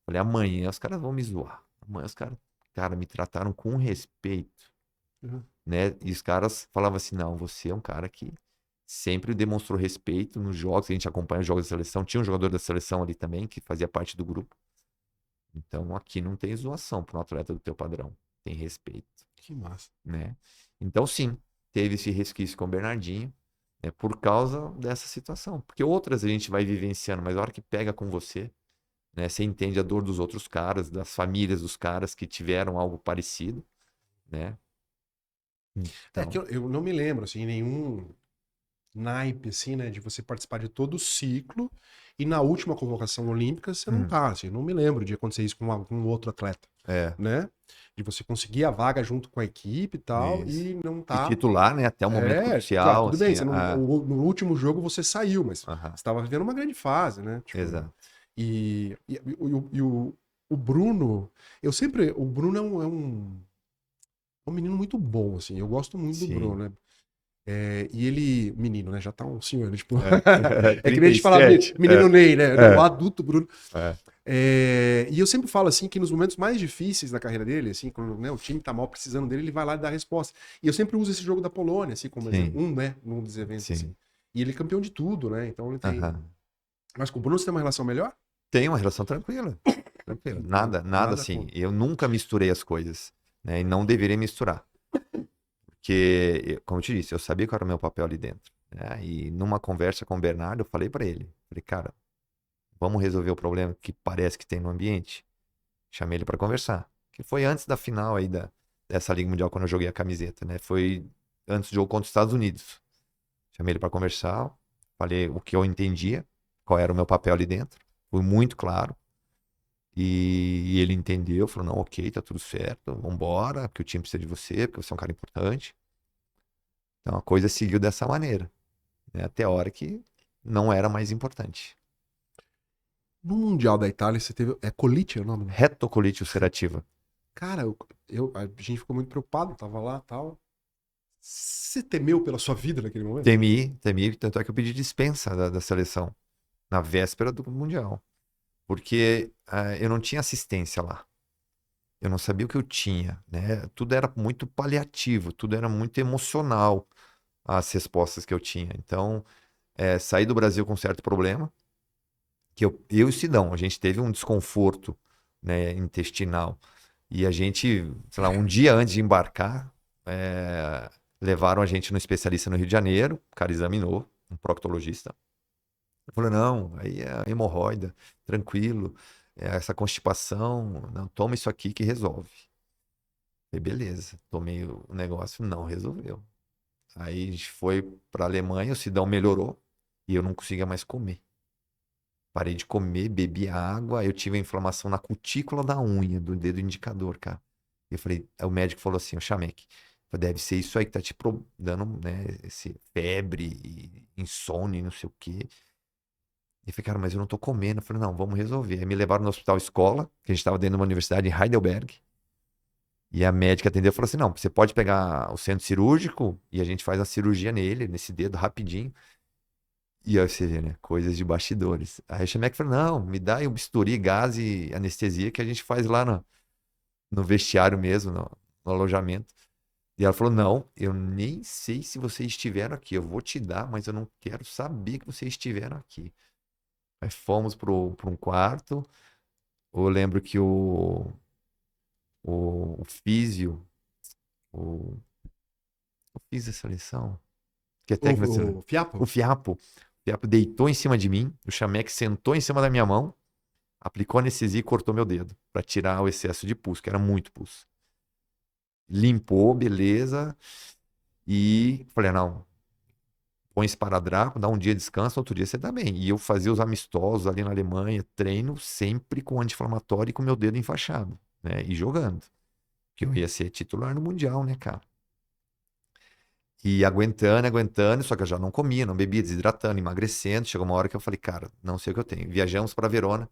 Falei, amanhã os caras vão me zoar. Amanhã os caras, cara, me trataram com respeito, Uhum. né? E os caras falavam assim, não, você é um cara que sempre demonstrou respeito nos jogos. A gente acompanha os jogos da seleção. Tinha um jogador da seleção ali também, que fazia parte do grupo. Então, aqui não tem zoação para um atleta do teu padrão. Tem respeito, Que massa. né? Então, sim, teve esse resquício com o Bernardinho, né, por causa dessa situação. Porque outras a gente vai vivenciando, mas a hora que pega com você, né, você entende a dor dos outros caras, das famílias dos caras que tiveram algo parecido, né? É que Então, eu não me lembro, assim, nenhum naipe, assim, né, de você participar de todo o ciclo e na última convocação olímpica você não tá, assim, não me lembro de acontecer isso com algum outro atleta, é, né? De você conseguir a vaga junto com a equipe e tal isso. e não E tá. titular, né, até o momento Claro, crucial, tudo bem, assim, você não, no último jogo você saiu, mas você aham, estava vivendo uma grande fase, né? Tipo, exato. o Bruno, o Bruno é um menino muito bom, assim, eu gosto muito do Bruno, Sim, né? E ele, menino, né? Já tá um senhor, né? Tipo, É, é que nem a gente falava, 37. menino Ney, né? Não, o É, adulto Bruno. é, E eu sempre falo assim que nos momentos mais difíceis da carreira dele, assim, quando né, o time tá mal precisando dele, ele vai lá e dá a resposta. E eu sempre uso esse jogo da Polônia, assim, como exemplo, sim, né, num dos eventos, assim. sim. E ele é campeão de tudo, né? Então ele tem. Aham. Mas com o Bruno você tem uma relação melhor? Tem uma relação tranquila. Tranquila. Nada, nada Nada assim. com. Eu nunca misturei as coisas, né? E não deveria misturar. Porque, como eu te disse, eu sabia qual era o meu papel ali dentro, né? E numa conversa com o Bernardo, eu falei pra ele. Falei, cara, vamos resolver o problema que parece que tem no ambiente? Chamei ele pra conversar. Que foi antes da final aí dessa Liga Mundial, quando eu joguei a camiseta, né? Foi antes do jogo contra os Estados Unidos. Chamei ele pra conversar. Falei o que eu entendia, qual era o meu papel ali dentro. Fui muito claro. E ele entendeu, falou, não, ok, tá tudo certo, vambora, que o time precisa de você, porque você é um cara importante. Então a coisa seguiu dessa maneira, né? Até a hora que não era mais importante. No Mundial da Itália, você teve. É colite é o nome, né? Retocolite ulcerativa. Cara, a gente ficou muito preocupado, tava lá e tal. Você temeu pela sua vida naquele momento? Temi, tanto é que eu pedi dispensa da seleção na véspera do Mundial. Porque eu não tinha assistência lá. Eu não sabia o que eu tinha, né? Tudo era muito paliativo, tudo era muito emocional, as respostas que eu tinha. Então, saí do Brasil com certo problema, que eu e o Sidão, a gente teve um desconforto, né, intestinal. E a gente, sei lá, um dia antes de embarcar, é, levaram a gente no especialista no Rio de Janeiro, o cara examinou, um proctologista. Ele falou, não, aí é hemorroida, tranquilo, essa constipação, não, toma isso aqui que resolve. Falei, beleza, tomei o negócio, não resolveu. Aí a gente foi para a Alemanha, o Sidão melhorou e eu não conseguia mais comer. Parei de comer, bebi água, eu tive a inflamação na cutícula da unha, do dedo indicador, cara. E eu falei, aí o médico falou assim, o Chamek, deve ser isso aí que tá te dando, né, esse febre, e insônia, e não sei o quê. E eu falei, cara, mas eu não tô comendo. Eu falei, não, vamos resolver. Aí me levaram no hospital escola, que a gente tava dentro de uma universidade em Heidelberg. E a médica atendeu e falou assim, não, você pode pegar o centro cirúrgico e a gente faz a cirurgia nele, nesse dedo, rapidinho. E aí você vê, né? Coisas de bastidores. Aí o Shemek falou, não, me dá aí o bisturi, gás e anestesia que a gente faz lá no vestiário mesmo, no alojamento. E ela falou, não, eu nem sei se vocês estiveram aqui. Eu vou te dar, mas eu não quero saber que vocês estiveram aqui. Aí fomos para um quarto. Eu lembro que o físio, o, o físio da seleção, que é técnico, O o Fiapo? Fiapo deitou em cima de mim, o Chamek sentou em cima da minha mão, aplicou anestesia e cortou meu dedo para tirar o excesso de pus, que era muito pus. Limpou, beleza. E falei, não, põe esparadrapo, dá um dia de descanso, outro dia você tá bem. E eu fazia os amistosos ali na Alemanha, treino sempre com anti-inflamatório e com meu dedo enfaixado, né? E jogando. Que eu ia ser titular no Mundial, né, cara? E aguentando, aguentando, só que eu já não comia, não bebia, desidratando, emagrecendo. Chegou uma hora que eu falei, cara, não sei o que eu tenho. Viajamos para Verona.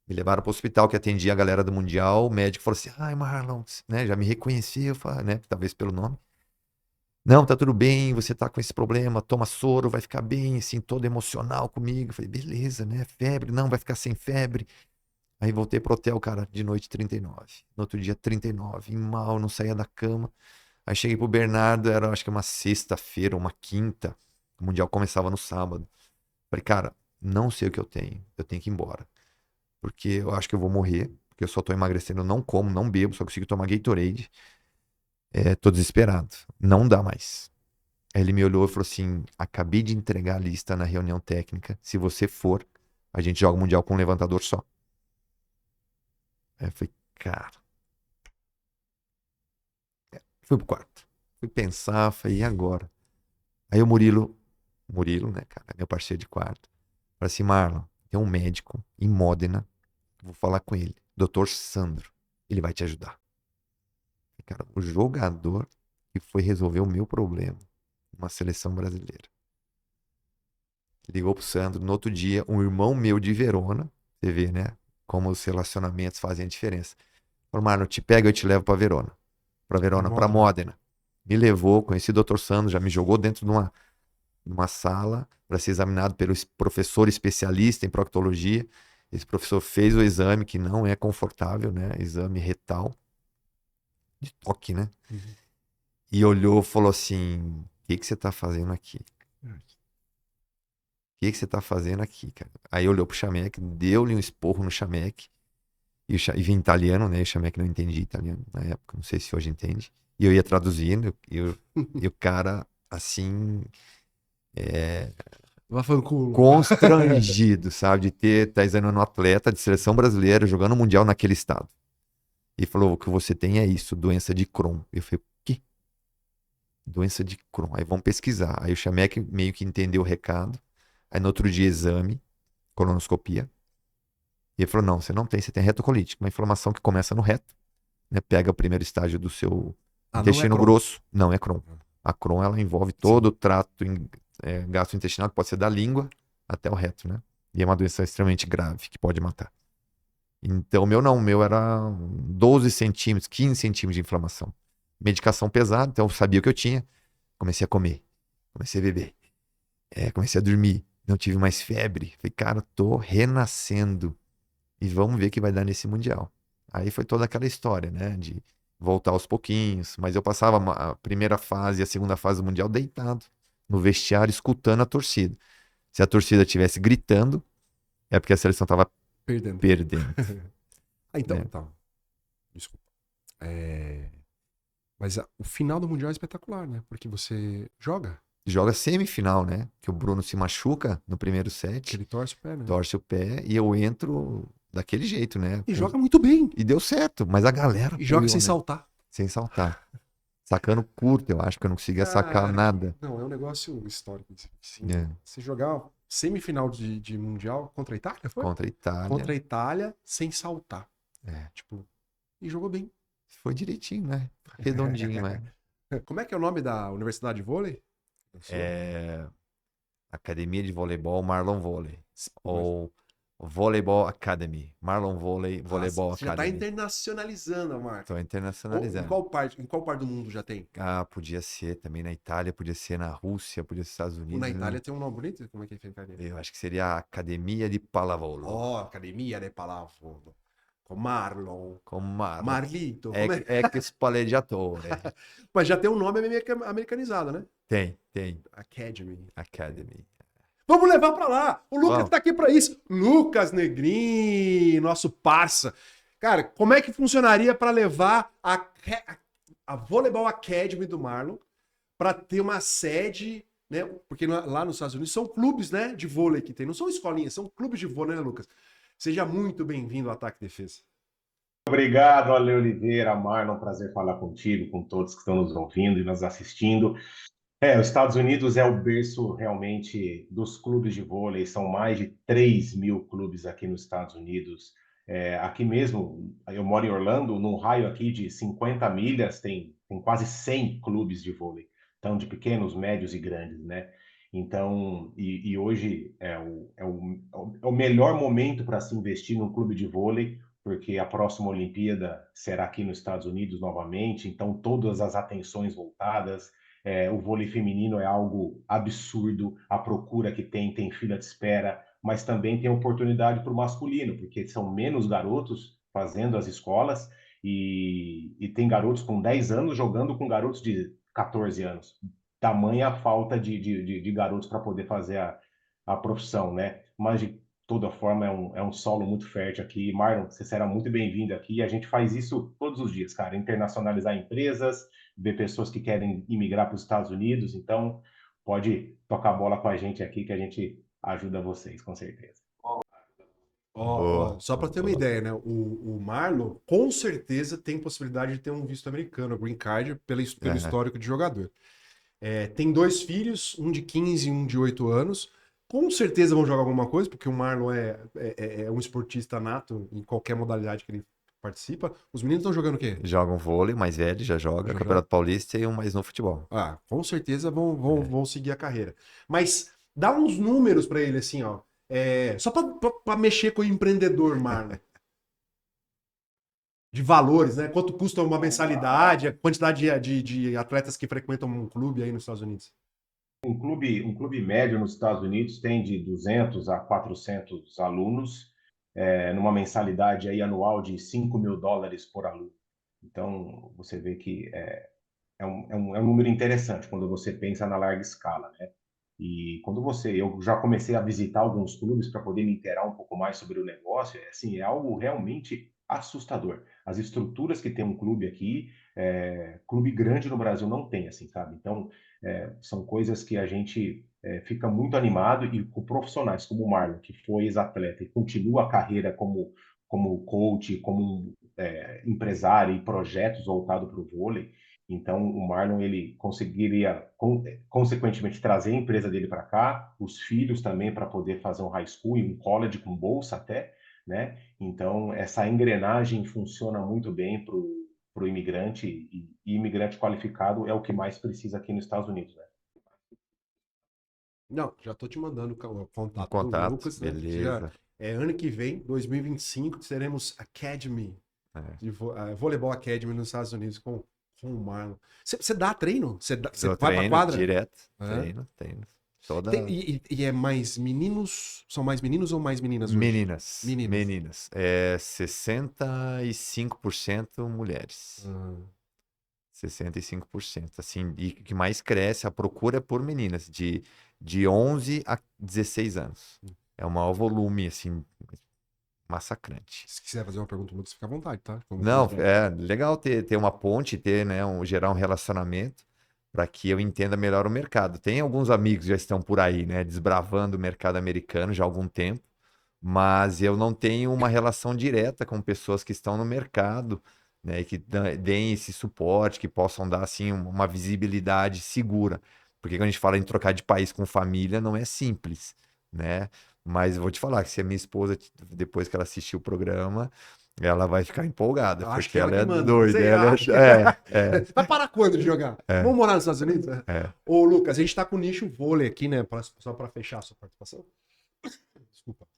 Me levaram para o hospital que atendia a galera do Mundial. O médico falou assim: ai, Marlon, né? Já me reconheceu, né? Talvez pelo nome. Não, tá tudo bem, você tá com esse problema, toma soro, vai ficar bem, assim, todo emocional comigo. Eu falei, beleza, né? Febre, não, vai ficar sem febre. Aí voltei pro hotel, cara, de noite 39. No outro dia 39, mal, não saía da cama. Aí cheguei pro Bernardo, era acho que uma sexta-feira, uma quinta. O Mundial começava no sábado. Falei, cara, não sei o que eu tenho que ir embora. Porque eu acho que eu vou morrer, porque eu só tô emagrecendo, eu não como, não bebo, só consigo tomar Gatorade. Tô desesperado, não dá mais. Aí ele me olhou e falou assim: acabei de entregar a lista na reunião técnica. Se você for, a gente joga o Mundial com um levantador só. Aí eu falei, cara, fui pro quarto. Fui pensar, falei, e agora? Aí o Murilo, né, cara, meu parceiro de quarto, falou assim: Marlon, tem um médico em Módena, vou falar com ele, Doutor Sandro, ele vai te ajudar. Cara, o jogador que foi resolver o meu problema, uma seleção brasileira. Ligou pro Sandro. No outro dia, um irmão meu de Verona, você vê, né? Como os relacionamentos fazem a diferença. Falou, Marlon, te pega, eu te levo pra Verona. Pra Verona, pra Modena. Módena. Me levou, conheci o Dr. Sandro, já me jogou dentro de uma sala para ser examinado pelo professor especialista em proctologia. Esse professor fez o exame, que não é confortável, né? Exame retal, de toque, né? Uhum. E olhou e falou assim: o que que você tá fazendo aqui? O que que você tá fazendo aqui, cara? Aí olhou pro Chamek, deu-lhe um esporro no Chamek. E vinha italiano, né? E o Chamek não entendia italiano na época, não sei se hoje entende. E eu ia traduzindo, e o cara, assim, Vafanculo. constrangido, sabe? De tá examinando um atleta de seleção brasileira jogando mundial naquele estado. E falou: o que você tem é isso, doença de Crohn. Eu falei: o quê? Doença de Crohn. Aí vamos pesquisar. Aí o Chamek meio que entendeu o recado. Aí no outro dia, exame, colonoscopia. E ele falou: não, você não tem, você tem retocolite, uma inflamação que começa no reto, né? Pega o primeiro estágio do seu Ah, não é intestino Crohn. grosso. Não é Crohn. A Crohn, ela envolve Sim. todo o trato gastrointestinal, que pode ser da língua até o reto, né? E é uma doença extremamente grave, que pode matar. Então, o meu não, o meu era 12 centímetros, 15 centímetros de inflamação. Medicação pesada, então eu sabia o que eu tinha. Comecei a comer, comecei a beber, comecei a dormir, não tive mais febre. Falei: cara, tô renascendo e vamos ver o que vai dar nesse Mundial. Aí foi toda aquela história, né, de voltar aos pouquinhos, mas eu passava a primeira fase e a segunda fase do Mundial deitado no vestiário, escutando a torcida. Se a torcida estivesse gritando, é porque a seleção estava Perdendo. perdendo, Ah, então, né? tá. Desculpa. É, mas o final do Mundial é espetacular, né? Porque você joga, Joga semifinal, né? Que o Bruno se machuca no primeiro que set, ele torce o pé, né? torce o pé e eu entro daquele jeito, né? E joga muito bem. E deu certo, mas a galera E joga apoiou, sem né? saltar. Sem saltar. Sacando curto, eu acho que eu não conseguia sacar Cara, nada. não, é um negócio histórico. Sim. É, Você jogar semifinal de Mundial contra a Itália, foi? contra a Itália. Contra a Itália sem saltar. É, Tipo, e jogou bem. foi direitinho, né? Redondinho, né? Como é que é o nome da Universidade de Vôlei? Da sua? É, Academia de Voleibol Marlon Volley. Mas, Ou Volleyball Academy. Marlon Volley, nossa, Volleyball você já tá Academy. internacionalizando a marca. Estou internacionalizando. Em qual parte do mundo já tem? Ah, podia ser também na Itália, podia ser na Rússia, podia ser nos Estados O na Unidos, né? Itália tem um nome bonito? Como é que fica ali? Eu acho que seria a Academia de Pallavolo. Oh, Academia de Pallavolo. Com Marlon. Com Marlon. Marlito. Como é? Ex palleggiatore. Mas já tem um nome americanizado, né? Tem. Academy. Academy. Vamos levar pra lá. O Lucas Vamos. tá aqui pra isso. Lucas Negrini, nosso parça. Cara, como é que funcionaria pra levar a Volleyball Academy do Marlon pra ter uma sede, né? Porque lá nos Estados Unidos são clubes, né, de vôlei que tem. Não são escolinhas, são clubes de vôlei, né, Lucas? Seja muito bem-vindo ao Ataque e Defesa. Obrigado, Ale Oliveira, Marlon, prazer falar contigo, com todos que estão nos ouvindo e nos assistindo. Os Estados Unidos é o berço realmente dos clubes de vôlei, são mais de 3.000 clubes aqui nos Estados Unidos. Aqui mesmo, eu moro em Orlando, num raio aqui de 50 milhas, tem quase 100 clubes de vôlei, então de pequenos, médios e grandes, né? Então, e hoje é o melhor momento para se investir num clube de vôlei, porque a próxima Olimpíada será aqui nos Estados Unidos novamente, então todas as atenções voltadas. O vôlei feminino é algo absurdo, a procura que tem fila de espera, mas também tem oportunidade para o masculino, porque são menos garotos fazendo as escolas e tem garotos com 10 anos jogando com garotos de 14 anos. Tamanha a falta de garotos para poder fazer a profissão, né? Mas de toda forma é um solo muito fértil aqui. Marlon, você será muito bem-vindo aqui. A gente faz isso todos os dias, cara, internacionalizar empresas, ver pessoas que querem imigrar para os Estados Unidos. Então, pode tocar a bola com a gente aqui que a gente ajuda vocês, com certeza. Ó, Boa, só para ter uma boa. ideia, né? O Marlon com certeza tem possibilidade de ter um visto americano, green card, pelo Aham. histórico de jogador. Tem dois filhos, um de 15 e um de 8 anos. Com certeza vão jogar alguma coisa, porque o Marlon é um esportista nato em qualquer modalidade que ele participa. Os meninos estão jogando o quê? Jogam vôlei, o mais velho já joga Já joga? Campeonato Paulista e um mais no futebol. Ah, com certeza vão, vão, É. vão seguir a carreira. Mas dá uns números para ele, assim, ó. Só para mexer com o empreendedor, Marlon. de valores, né? Quanto custa uma mensalidade, a quantidade de atletas que frequentam um clube aí nos Estados Unidos? Um clube médio nos Estados Unidos tem de 200 a 400 alunos, numa mensalidade aí anual de US$ 5.000 por aluno. Então, você vê que é um número interessante quando você pensa na larga escala, né? E eu já comecei a visitar alguns clubes para poder me inteirar um pouco mais sobre o negócio, assim, é algo realmente assustador. As estruturas que tem um clube aqui, clube grande no Brasil não tem, assim, sabe? Então, são coisas que a gente fica muito animado e com profissionais como o Marlon, que foi ex-atleta e continua a carreira como coach, como empresário e projetos voltados para o vôlei. Então, o Marlon ele conseguiria, consequentemente, trazer a empresa dele para cá, os filhos também para poder fazer um high school e um college com bolsa até, né? Então, essa engrenagem funciona muito bem para o imigrante e imigrante qualificado é o que mais precisa aqui nos Estados Unidos, né? Não, já tô te mandando o Um contato do contato, Lucas, né? Já beleza. ano que vem, 2025, teremos Academy, É. Volleyball Academy nos Estados Unidos com o Marlon. Você dá treino? Você Eu vai pra treino quadra? direto, É. treino. Toda E é mais meninos? São mais meninos ou mais meninas hoje? meninas, Meninas. meninas. É 65% mulheres. Ah, 65%. Assim, e o que mais cresce, a procura é por meninas, de 11 a 16 anos. É o maior volume, assim, massacrante. se quiser fazer uma pergunta, Lucas, fica à vontade, tá? Como Não, feedback. é legal ter uma ponte, ter, né, gerar um relacionamento para que eu entenda melhor o mercado. Tem alguns amigos que já estão por aí, né, desbravando o mercado americano já há algum tempo, mas eu não tenho uma relação direta com pessoas que estão no mercado, né, e que deem esse suporte, que possam dar, assim, uma visibilidade segura. Porque quando a gente fala em trocar de país com família, não é simples, né? Mas eu vou te falar que se a minha esposa, depois que ela assistiu o programa, ela vai ficar empolgada, Eu acho porque que ela ela que é manda. Não doida. sei, eu Ela acho que... Vai parar quando de jogar? Vamos morar nos Estados Unidos? é. Ô, Lucas, a gente tá com o nicho vôlei aqui, né? Só pra fechar a sua participação. Desculpa.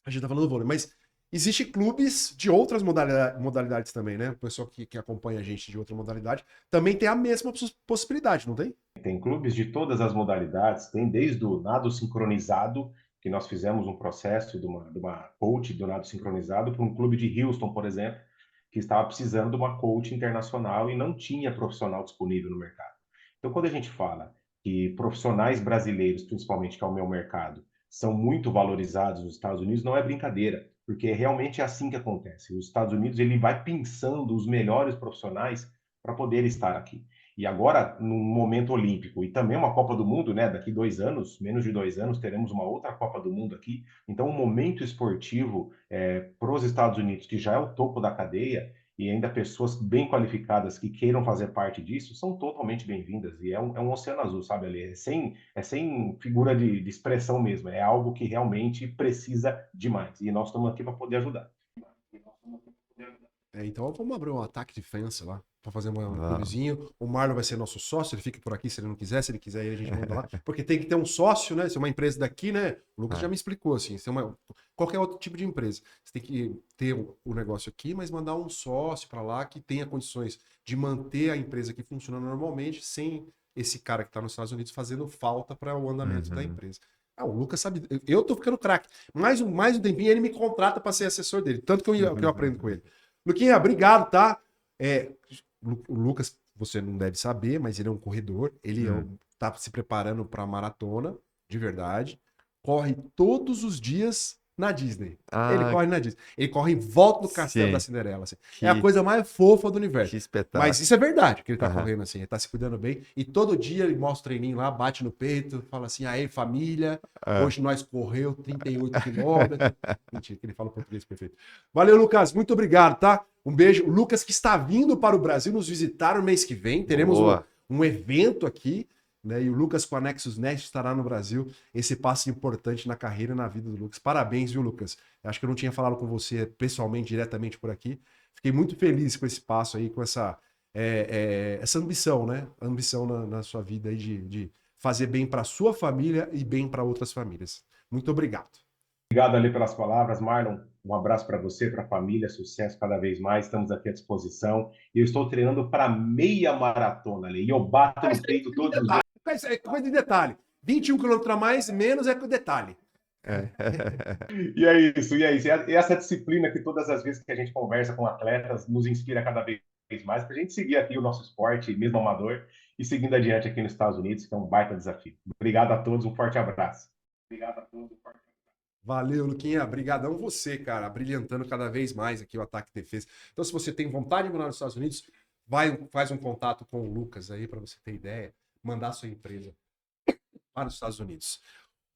A gente tá falando do vôlei, mas existe clubes de outras modalidades também, né? O pessoal que acompanha a gente de outra modalidade também tem a mesma possibilidade, não tem? Tem clubes de todas as modalidades, tem desde o nado sincronizado, que nós fizemos um processo de uma coach do nado sincronizado para um clube de Houston, por exemplo, que estava precisando de uma coach internacional e não tinha profissional disponível no mercado. Então, quando a gente fala que profissionais brasileiros, principalmente, que é o meu mercado, são muito valorizados nos Estados Unidos, não é brincadeira, porque realmente é assim que acontece. Os Estados Unidos ele vai pensando os melhores profissionais para poder estar aqui. E agora, num momento olímpico e também uma Copa do Mundo, né? Daqui 2 anos, menos de 2 anos, teremos uma outra Copa do Mundo aqui. Então, um momento esportivo para os Estados Unidos, que já é o topo da cadeia, e ainda pessoas bem qualificadas que queiram fazer parte disso, são totalmente bem-vindas. E é um oceano azul, sabe, ali? É sem figura de expressão mesmo. É algo que realmente precisa demais. E nós estamos aqui para poder ajudar. Então vamos abrir um ataque defense lá, pra fazer um Vamos. clubezinho. O Marlon vai ser nosso sócio, ele fica por aqui se ele não quiser, se ele quiser aí a gente manda lá. Porque tem que ter um sócio, né? Se é uma empresa daqui, né? O Lucas já me explicou assim, se é qualquer outro tipo de empresa. Você tem que ter o negócio aqui, mas mandar um sócio para lá que tenha condições de manter a empresa aqui funcionando normalmente, sem esse cara que está nos Estados Unidos fazendo falta para o andamento da Uhum. empresa. O Lucas sabe, eu tô ficando craque. Mais um tempinho ele me contrata para ser assessor dele, tanto que eu aprendo com ele. Luquinha, obrigado, tá? O Lucas, você não deve saber, mas ele é um corredor. Ele tá se preparando para maratona, de verdade. Corre todos os dias na Disney. Ele Ah, corre na Disney. Ele corre em volta do castelo da sim. Cinderela. Assim. É a Que, coisa mais fofa do que universo. Mas espetáculo. isso é verdade, que ele tá Aham. correndo assim. Ele tá se cuidando bem. E todo dia ele mostra o treininho lá, bate no peito, fala assim: aí, família, Ah. hoje nós correu 38 quilômetros. Mentira, que ele fala português perfeito. Valeu, Lucas. Muito obrigado, tá? Um beijo. O Lucas que está vindo para o Brasil nos visitar no mês que vem. Teremos Boa. um evento aqui, né? E o Lucas com a Nexus Nest estará no Brasil. Esse passo importante na carreira e na vida do Lucas. Parabéns, viu, Lucas? Eu acho que eu não tinha falado com você pessoalmente, diretamente por aqui. Fiquei muito feliz com esse passo aí, com essa ambição, né? Ambição na sua vida aí de fazer bem para sua família e bem para outras famílias. Muito obrigado. Obrigado ali pelas palavras, Marlon. Um abraço para você, para a família, sucesso cada vez mais. Estamos aqui à disposição. E eu estou treinando para meia maratona, Ali. E eu bato no peito todos os dias. É coisa de detalhe. 21 quilômetros a mais, menos é com detalhe. E é isso, e é isso. E essa disciplina que todas as vezes que a gente conversa com atletas nos inspira cada vez mais para a gente seguir aqui o nosso esporte, mesmo amador, e seguindo adiante aqui nos Estados Unidos, que é um baita desafio. Obrigado a todos, um forte abraço. Obrigado a todos, um forte abraço. Valeu, Luquinha. Brigadão você, cara, brilhantando cada vez mais aqui o Ataque e Defesa. Então, se você tem vontade de morar nos Estados Unidos, faz um contato com o Lucas aí para você ter ideia, mandar sua empresa para os Estados Unidos.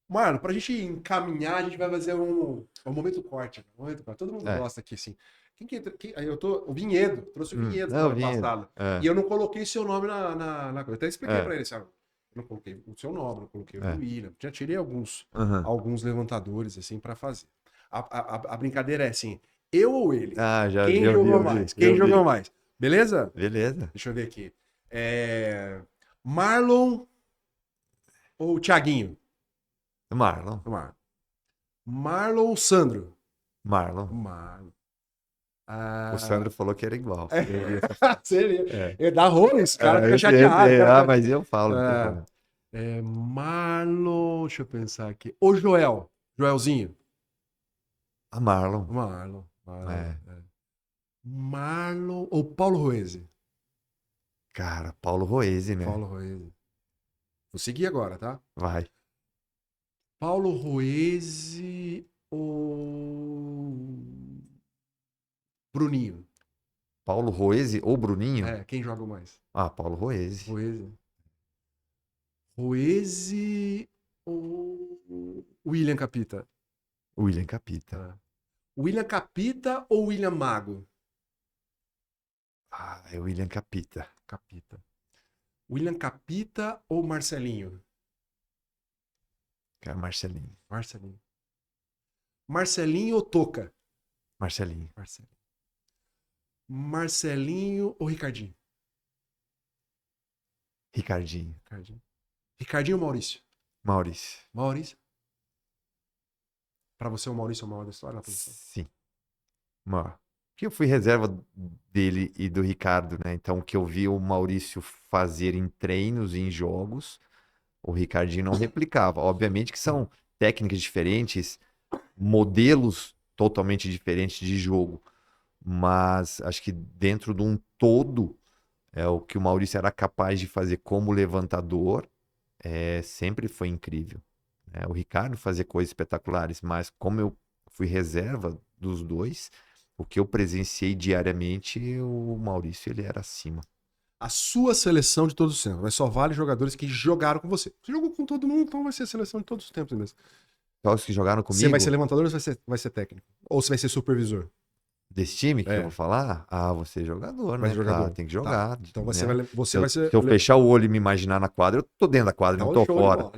Marlon, pra gente encaminhar, a gente vai fazer um momento corte. Todo mundo gosta aqui, assim. O Vinhedo, trouxe o Vinhedo semana passada. E eu não coloquei seu nome na coisa. Eu até expliquei pra ele, sabe? Eu não coloquei o seu nome, não coloquei o do William. Já tirei alguns levantadores, assim, pra fazer. A brincadeira é assim, eu ou ele? Quem jogou mais? Quem jogou mais? Beleza? Beleza. Deixa eu ver aqui. Marlon ou Thiaguinho? Marlon. Marlon ou Sandro? Marlon. O Sandro falou que era igual. Seria. Dá rolo, esse cara fica chateado. Mas eu falo. Marlon, deixa eu pensar aqui. Ou Joel? Joelzinho? Marlon. Marlon ou Paulo Roese? Cara, Paulo Roese, né? Paulo Roese. Vou seguir agora, tá? Vai. Paulo Roese ou Bruninho? Paulo Roese ou Bruninho? Quem joga mais? Paulo Roese. Roese ou William Capita? William Capita. William Capita ou William Mago? É William Capita. William Capita ou Marcelinho? Cara, Marcelinho. Marcelinho ou Toca? Marcelinho. Marcelinho ou Ricardinho? Ricardinho. Ricardinho ou Maurício? Maurício. Pra você, o Maurício é o maior da história? Sim. Porque eu fui reserva dele e do Ricardo, né? Então, o que eu vi o Maurício fazer em treinos e em jogos, o Ricardinho não replicava. Obviamente que são técnicas diferentes, modelos totalmente diferentes de jogo. Mas acho que dentro de um todo, o que o Maurício era capaz de fazer como levantador, sempre foi incrível. O Ricardo fazia coisas espetaculares, mas como eu fui reserva dos dois, o que eu presenciei diariamente, o Maurício ele era acima. A sua seleção de todos os tempos, mas só vale jogadores que jogaram com você. Você jogou com todo mundo, então vai ser a seleção de todos os tempos mesmo. Só os que jogaram comigo? Você vai ser levantador ou vai ser técnico? Ou você vai ser supervisor? Desse time que eu vou falar? você é jogador, né? Jogador. Tem que jogar. Tá. Então né? você vai ser... Se eu fechar o olho e me imaginar na quadra, eu tô dentro da quadra, não tô fora.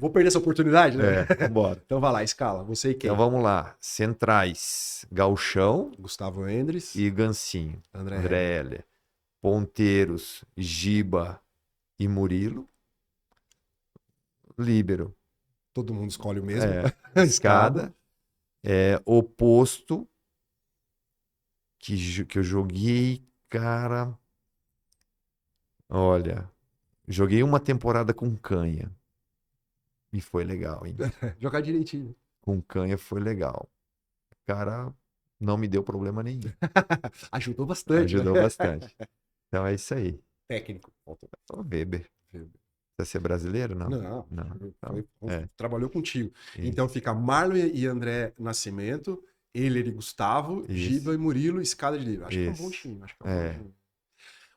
Vou perder essa oportunidade, né? Vambora. Então vai lá, escala. Você e quem? Então vamos lá. Centrais, Gauchão. Gustavo Endres. E Gancinho. André Heller. Ponteiros, Giba e Murilo. Líbero. Todo mundo escolhe o mesmo. Escada. Oposto. Que eu joguei, cara. Olha, joguei uma temporada com Canha. E foi legal, hein? Jogar direitinho. Com Canha foi legal. Cara, não me deu problema nenhum. Ajudou bastante. Bastante. Então é isso aí. Técnico. O Weber. Você ser brasileiro? Não. Trabalhou contigo. Isso. Então fica Marlon e André Nascimento, Euler e Gustavo, Giba e Murilo, escada de livro. Acho que é um bom time.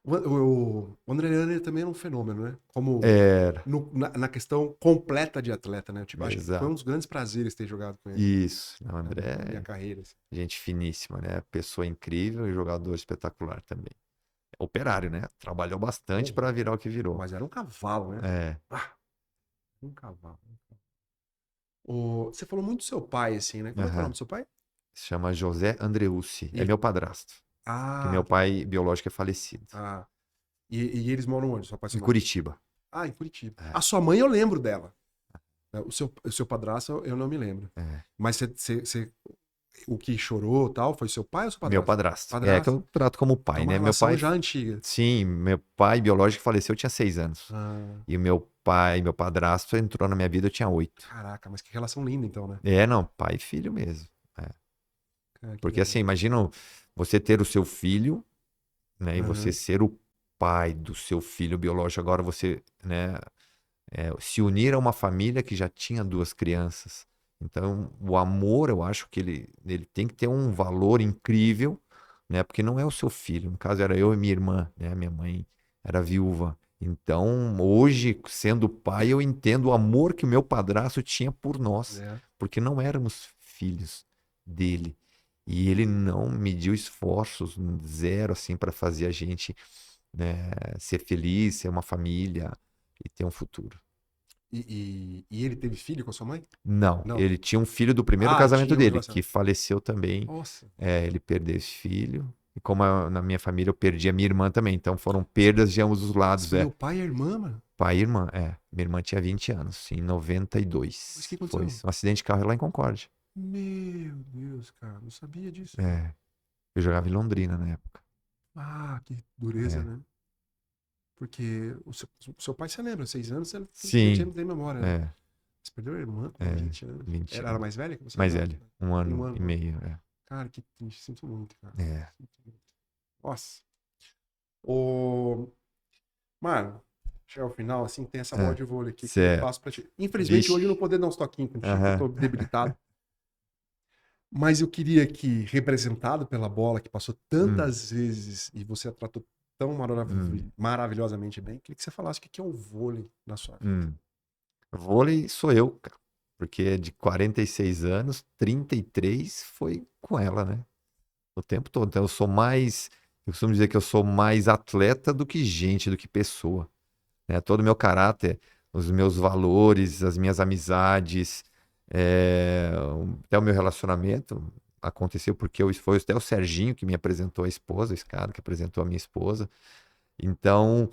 O André Euler também era um fenômeno, né? Como na questão completa de atleta, né? Tipo, acho que foi um dos grandes prazeres ter jogado com ele. Isso. Não, André. Minha carreira. Assim. Gente finíssima, né? Pessoa incrível e jogador espetacular também. Operário, né? Trabalhou bastante para virar o que virou. Mas era um cavalo, né? Um cavalo. Você falou muito do seu pai, assim, né? Como é que é o nome do seu pai? Se chama José Andreucci. É meu padrasto. Porque meu pai biológico é falecido. E eles moram onde? Seu pai em Curitiba. Em Curitiba. A sua mãe eu lembro dela. O seu padrasto eu não me lembro. Mas o que chorou e tal, foi seu pai ou seu Meu padrasto? padrasto. É que eu trato como pai, Então, uma né? Meu relação pai, já antiga. sim, meu pai biológico faleceu, eu tinha 6 anos. Ah, E o meu pai, meu padrasto entrou na minha vida, eu tinha 8. caraca, mas que relação linda então, né? É, não, pai e filho mesmo. É. Cara, que Porque legal. assim, imagina você ter o seu filho, né? E você Aham. ser o pai do seu filho biológico. Agora você, né? Se unir a uma família que já tinha 2 crianças. Então, o amor, eu acho que ele tem que ter um valor incrível, né? Porque não é o seu filho. No caso, era eu e minha irmã, né? Minha mãe era viúva. Então, hoje, sendo pai, eu entendo o amor que o meu padrasto tinha por nós, É. porque não éramos filhos dele. E ele não mediu esforços, zero, assim, para fazer a gente, né, ser feliz, ser uma família e ter um futuro. E ele teve filho com a sua mãe? Não, Não. ele tinha um filho do primeiro Ah, casamento tinha um dele, que relacionamento. faleceu também. Nossa. Ele perdeu esse filho. E como na minha família eu perdi a minha irmã também. Então foram perdas de ambos os Você lados. perdeu o pai e a irmã, mano? Pai e irmã, Minha irmã tinha 20 anos, em Mas 92. o que Foi aconteceu? um acidente de carro lá em Concórdia. Meu Deus, cara, não sabia disso. É, eu jogava em Londrina na época. Ah, que dureza, É. né? Porque o seu pai, você lembra, 6 anos, você Sim, tem memória, né? é, Você perdeu a irmã com é, 20 anos. 20 Era anos. mais velha que você? Mais Não. velho, um Um ano e ano. meio. Cara, que triste. Sinto muito, cara. É. Sinto muito. Nossa. Ô, mano, chegar ao final, assim, tem essa bola É, de vôlei aqui que eu certo. passo pra ti. Infelizmente, hoje eu Vixe. não poder dar uns toquinhos contigo, eu Aham. tô debilitado. Mas eu queria que, representado pela bola, que passou Hum, tantas vezes e você a tratou tão hum, maravilhosamente bem, queria que você falasse o que é o vôlei na sua vida. hum. Vôlei sou eu, cara. Porque de 46 anos, 33 foi com ela, né? O tempo todo. Então eu costumo dizer que eu sou mais atleta do que gente, do que pessoa, né? Todo o meu caráter, os meus valores, as minhas amizades, até o meu relacionamento aconteceu porque foi até o Serginho que me apresentou a esposa, esse cara que apresentou a minha esposa. Então,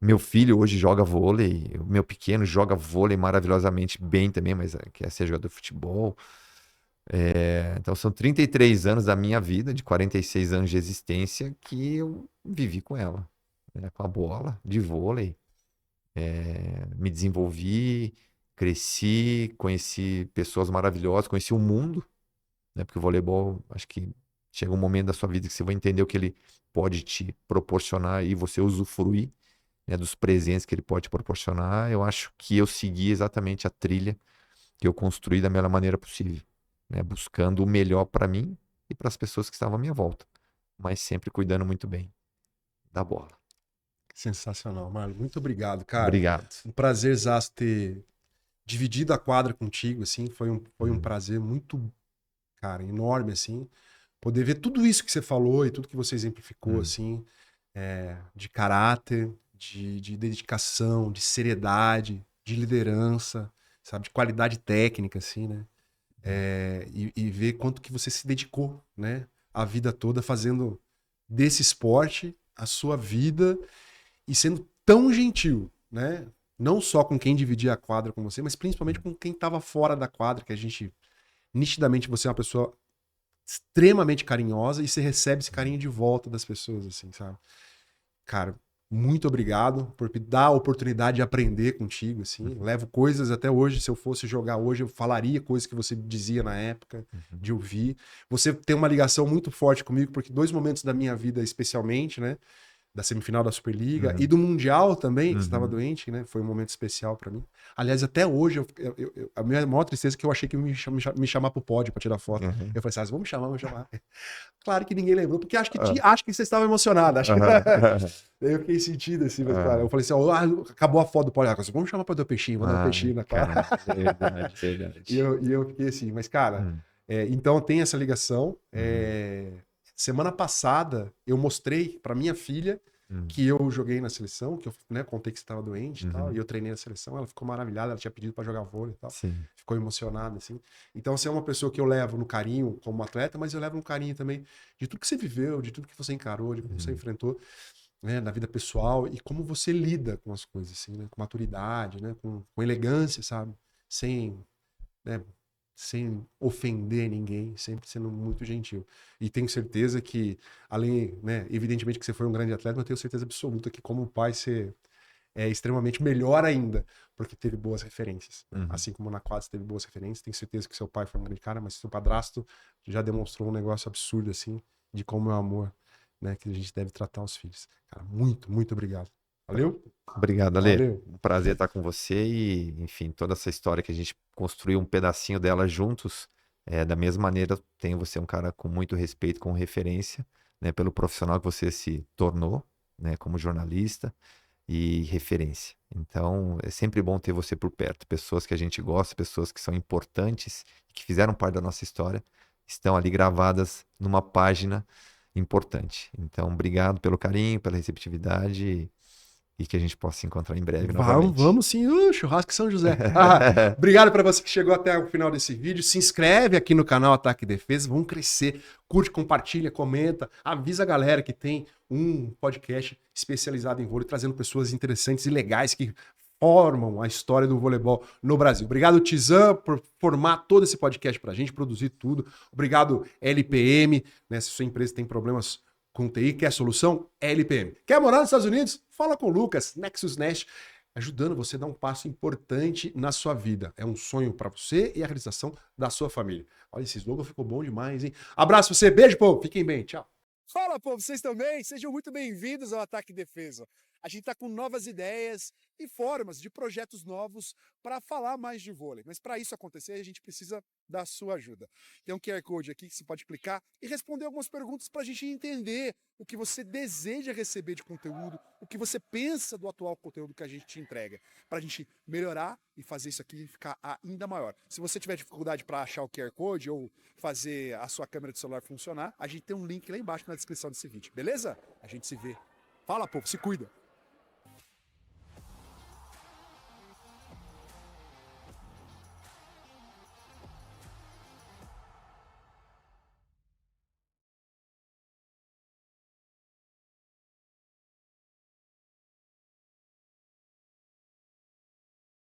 meu filho hoje joga vôlei, o meu pequeno joga vôlei maravilhosamente bem também, mas quer ser jogador de futebol. Então, são 33 anos da minha vida, de 46 anos de existência, que eu vivi com ela, né? Com a bola de vôlei. Me desenvolvi, cresci, conheci pessoas maravilhosas, conheci o mundo, né? Porque o voleibol, acho que chega um momento da sua vida que você vai entender o que ele pode te proporcionar e você usufruir, né, dos presentes que ele pode proporcionar. Eu acho que eu segui exatamente a trilha que eu construí da melhor maneira possível, né, buscando o melhor para mim e para as pessoas que estavam à minha volta, mas sempre cuidando muito bem da bola. Sensacional, Marlon. Muito obrigado, cara. Obrigado. Um prazerzaço ter dividido a quadra contigo, assim. Foi um Hum, prazer muito, cara, enorme, assim. Poder ver tudo isso que você falou e tudo que você exemplificou, hum, assim, de caráter, de dedicação, de seriedade, de liderança, sabe, de qualidade técnica, assim, né? E ver quanto que você se dedicou, né? A vida toda fazendo desse esporte a sua vida e sendo tão gentil, né? Não só com quem dividia a quadra com você, mas principalmente com quem estava fora da quadra, que a gente nitidamente você é uma pessoa extremamente carinhosa e você recebe esse carinho de volta das pessoas, assim, sabe? Cara, muito obrigado por me dar a oportunidade de aprender contigo, assim. uhum, Levo coisas até hoje, se eu fosse jogar hoje, eu falaria coisas que você dizia na época, uhum, de ouvir. Você tem uma ligação muito forte comigo, porque 2 momentos da minha vida, especialmente, né? Da semifinal da Superliga e uhum, do Mundial também, que você estava uhum. doente, né? Foi um momento especial pra mim. Aliás, até hoje, a minha maior tristeza é que eu achei que me chamar pro pódio pra tirar foto. Uhum. Eu falei assim, vamos chamar, vamos chamar. Claro que ninguém lembrou, porque Ah, acho que você estava emocionado. Acho que... aham, Daí eu fiquei sentido assim, mas, cara, ah, eu falei assim, acabou a foto do pódio. Vamos chamar pra dar o peixinho, vou dar um ai, peixinho na cara. cara, verdade, E verdade. eu fiquei assim, mas, cara, Hum, então tem essa ligação. uhum, Semana passada eu mostrei pra minha filha hum, que eu joguei na seleção, que eu, né, contei que você estava doente e tal, e uhum. eu treinei na seleção, ela ficou maravilhada, ela tinha pedido para jogar vôlei e tal, Sim. ficou emocionada, assim. Então você é uma pessoa que eu levo no carinho como atleta, mas eu levo no carinho também de tudo que você viveu, de tudo que você encarou, de como você Uhum, enfrentou, né, na vida pessoal e como você lida com as coisas, assim, né, com maturidade, né, com elegância, sabe? Sem, né, sem ofender ninguém, sempre sendo muito gentil. E tenho certeza que, além, né, evidentemente que você foi um grande atleta, mas eu tenho certeza absoluta que como pai você é extremamente melhor ainda, porque teve boas referências. Né? Uhum. Assim como na quadra você teve boas referências, tenho certeza que seu pai foi um grande cara, mas seu padrasto já demonstrou um negócio absurdo, assim, de como é o amor, né, que a gente deve tratar os filhos. Cara, muito, muito obrigado. Valeu? Obrigado, Ale. Valeu. Um prazer estar com você e, enfim, toda essa história que a gente construiu um pedacinho dela juntos. Da mesma maneira, tenho você um cara com muito respeito, com referência, né, pelo profissional que você se tornou, né, como jornalista e referência. Então, é sempre bom ter você por perto. Pessoas que a gente gosta, pessoas que são importantes, que fizeram parte da nossa história, estão ali gravadas numa página importante. Então, obrigado pelo carinho, pela receptividade e que a gente possa se encontrar em breve novamente. Vamos sim, churrasco em São José. Obrigado para você que chegou até o final desse vídeo. Se inscreve aqui no canal Ataque e Defesa. Vamos crescer. Curte, compartilha, comenta. Avisa a galera que tem um podcast especializado em vôlei, trazendo pessoas interessantes e legais que formam a história do voleibol no Brasil. Obrigado, Tizan, por formar todo esse podcast pra gente, produzir tudo. Obrigado, LPM, né? Se sua empresa tem problemas com TI, quer solução? LPM. Quer morar nos Estados Unidos? Fala com o Lucas, Nexus Nest, ajudando você a dar um passo importante na sua vida. É um sonho para você e a realização da sua família. Olha, esse slogan ficou bom demais, hein? Abraço pra você, beijo, povo. Fiquem bem, tchau. Fala, povo, vocês também? Sejam muito bem-vindos ao Ataque e Defesa. A gente está com novas ideias e formas de projetos novos para falar mais de vôlei. Mas para isso acontecer, a gente precisa da sua ajuda. Tem um QR Code aqui que você pode clicar e responder algumas perguntas para a gente entender o que você deseja receber de conteúdo, o que você pensa do atual conteúdo que a gente te entrega, para a gente melhorar e fazer isso aqui ficar ainda maior. Se você tiver dificuldade para achar o QR Code ou fazer a sua câmera de celular funcionar, a gente tem um link lá embaixo na descrição desse vídeo, beleza? A gente se vê. Fala, povo, se cuida!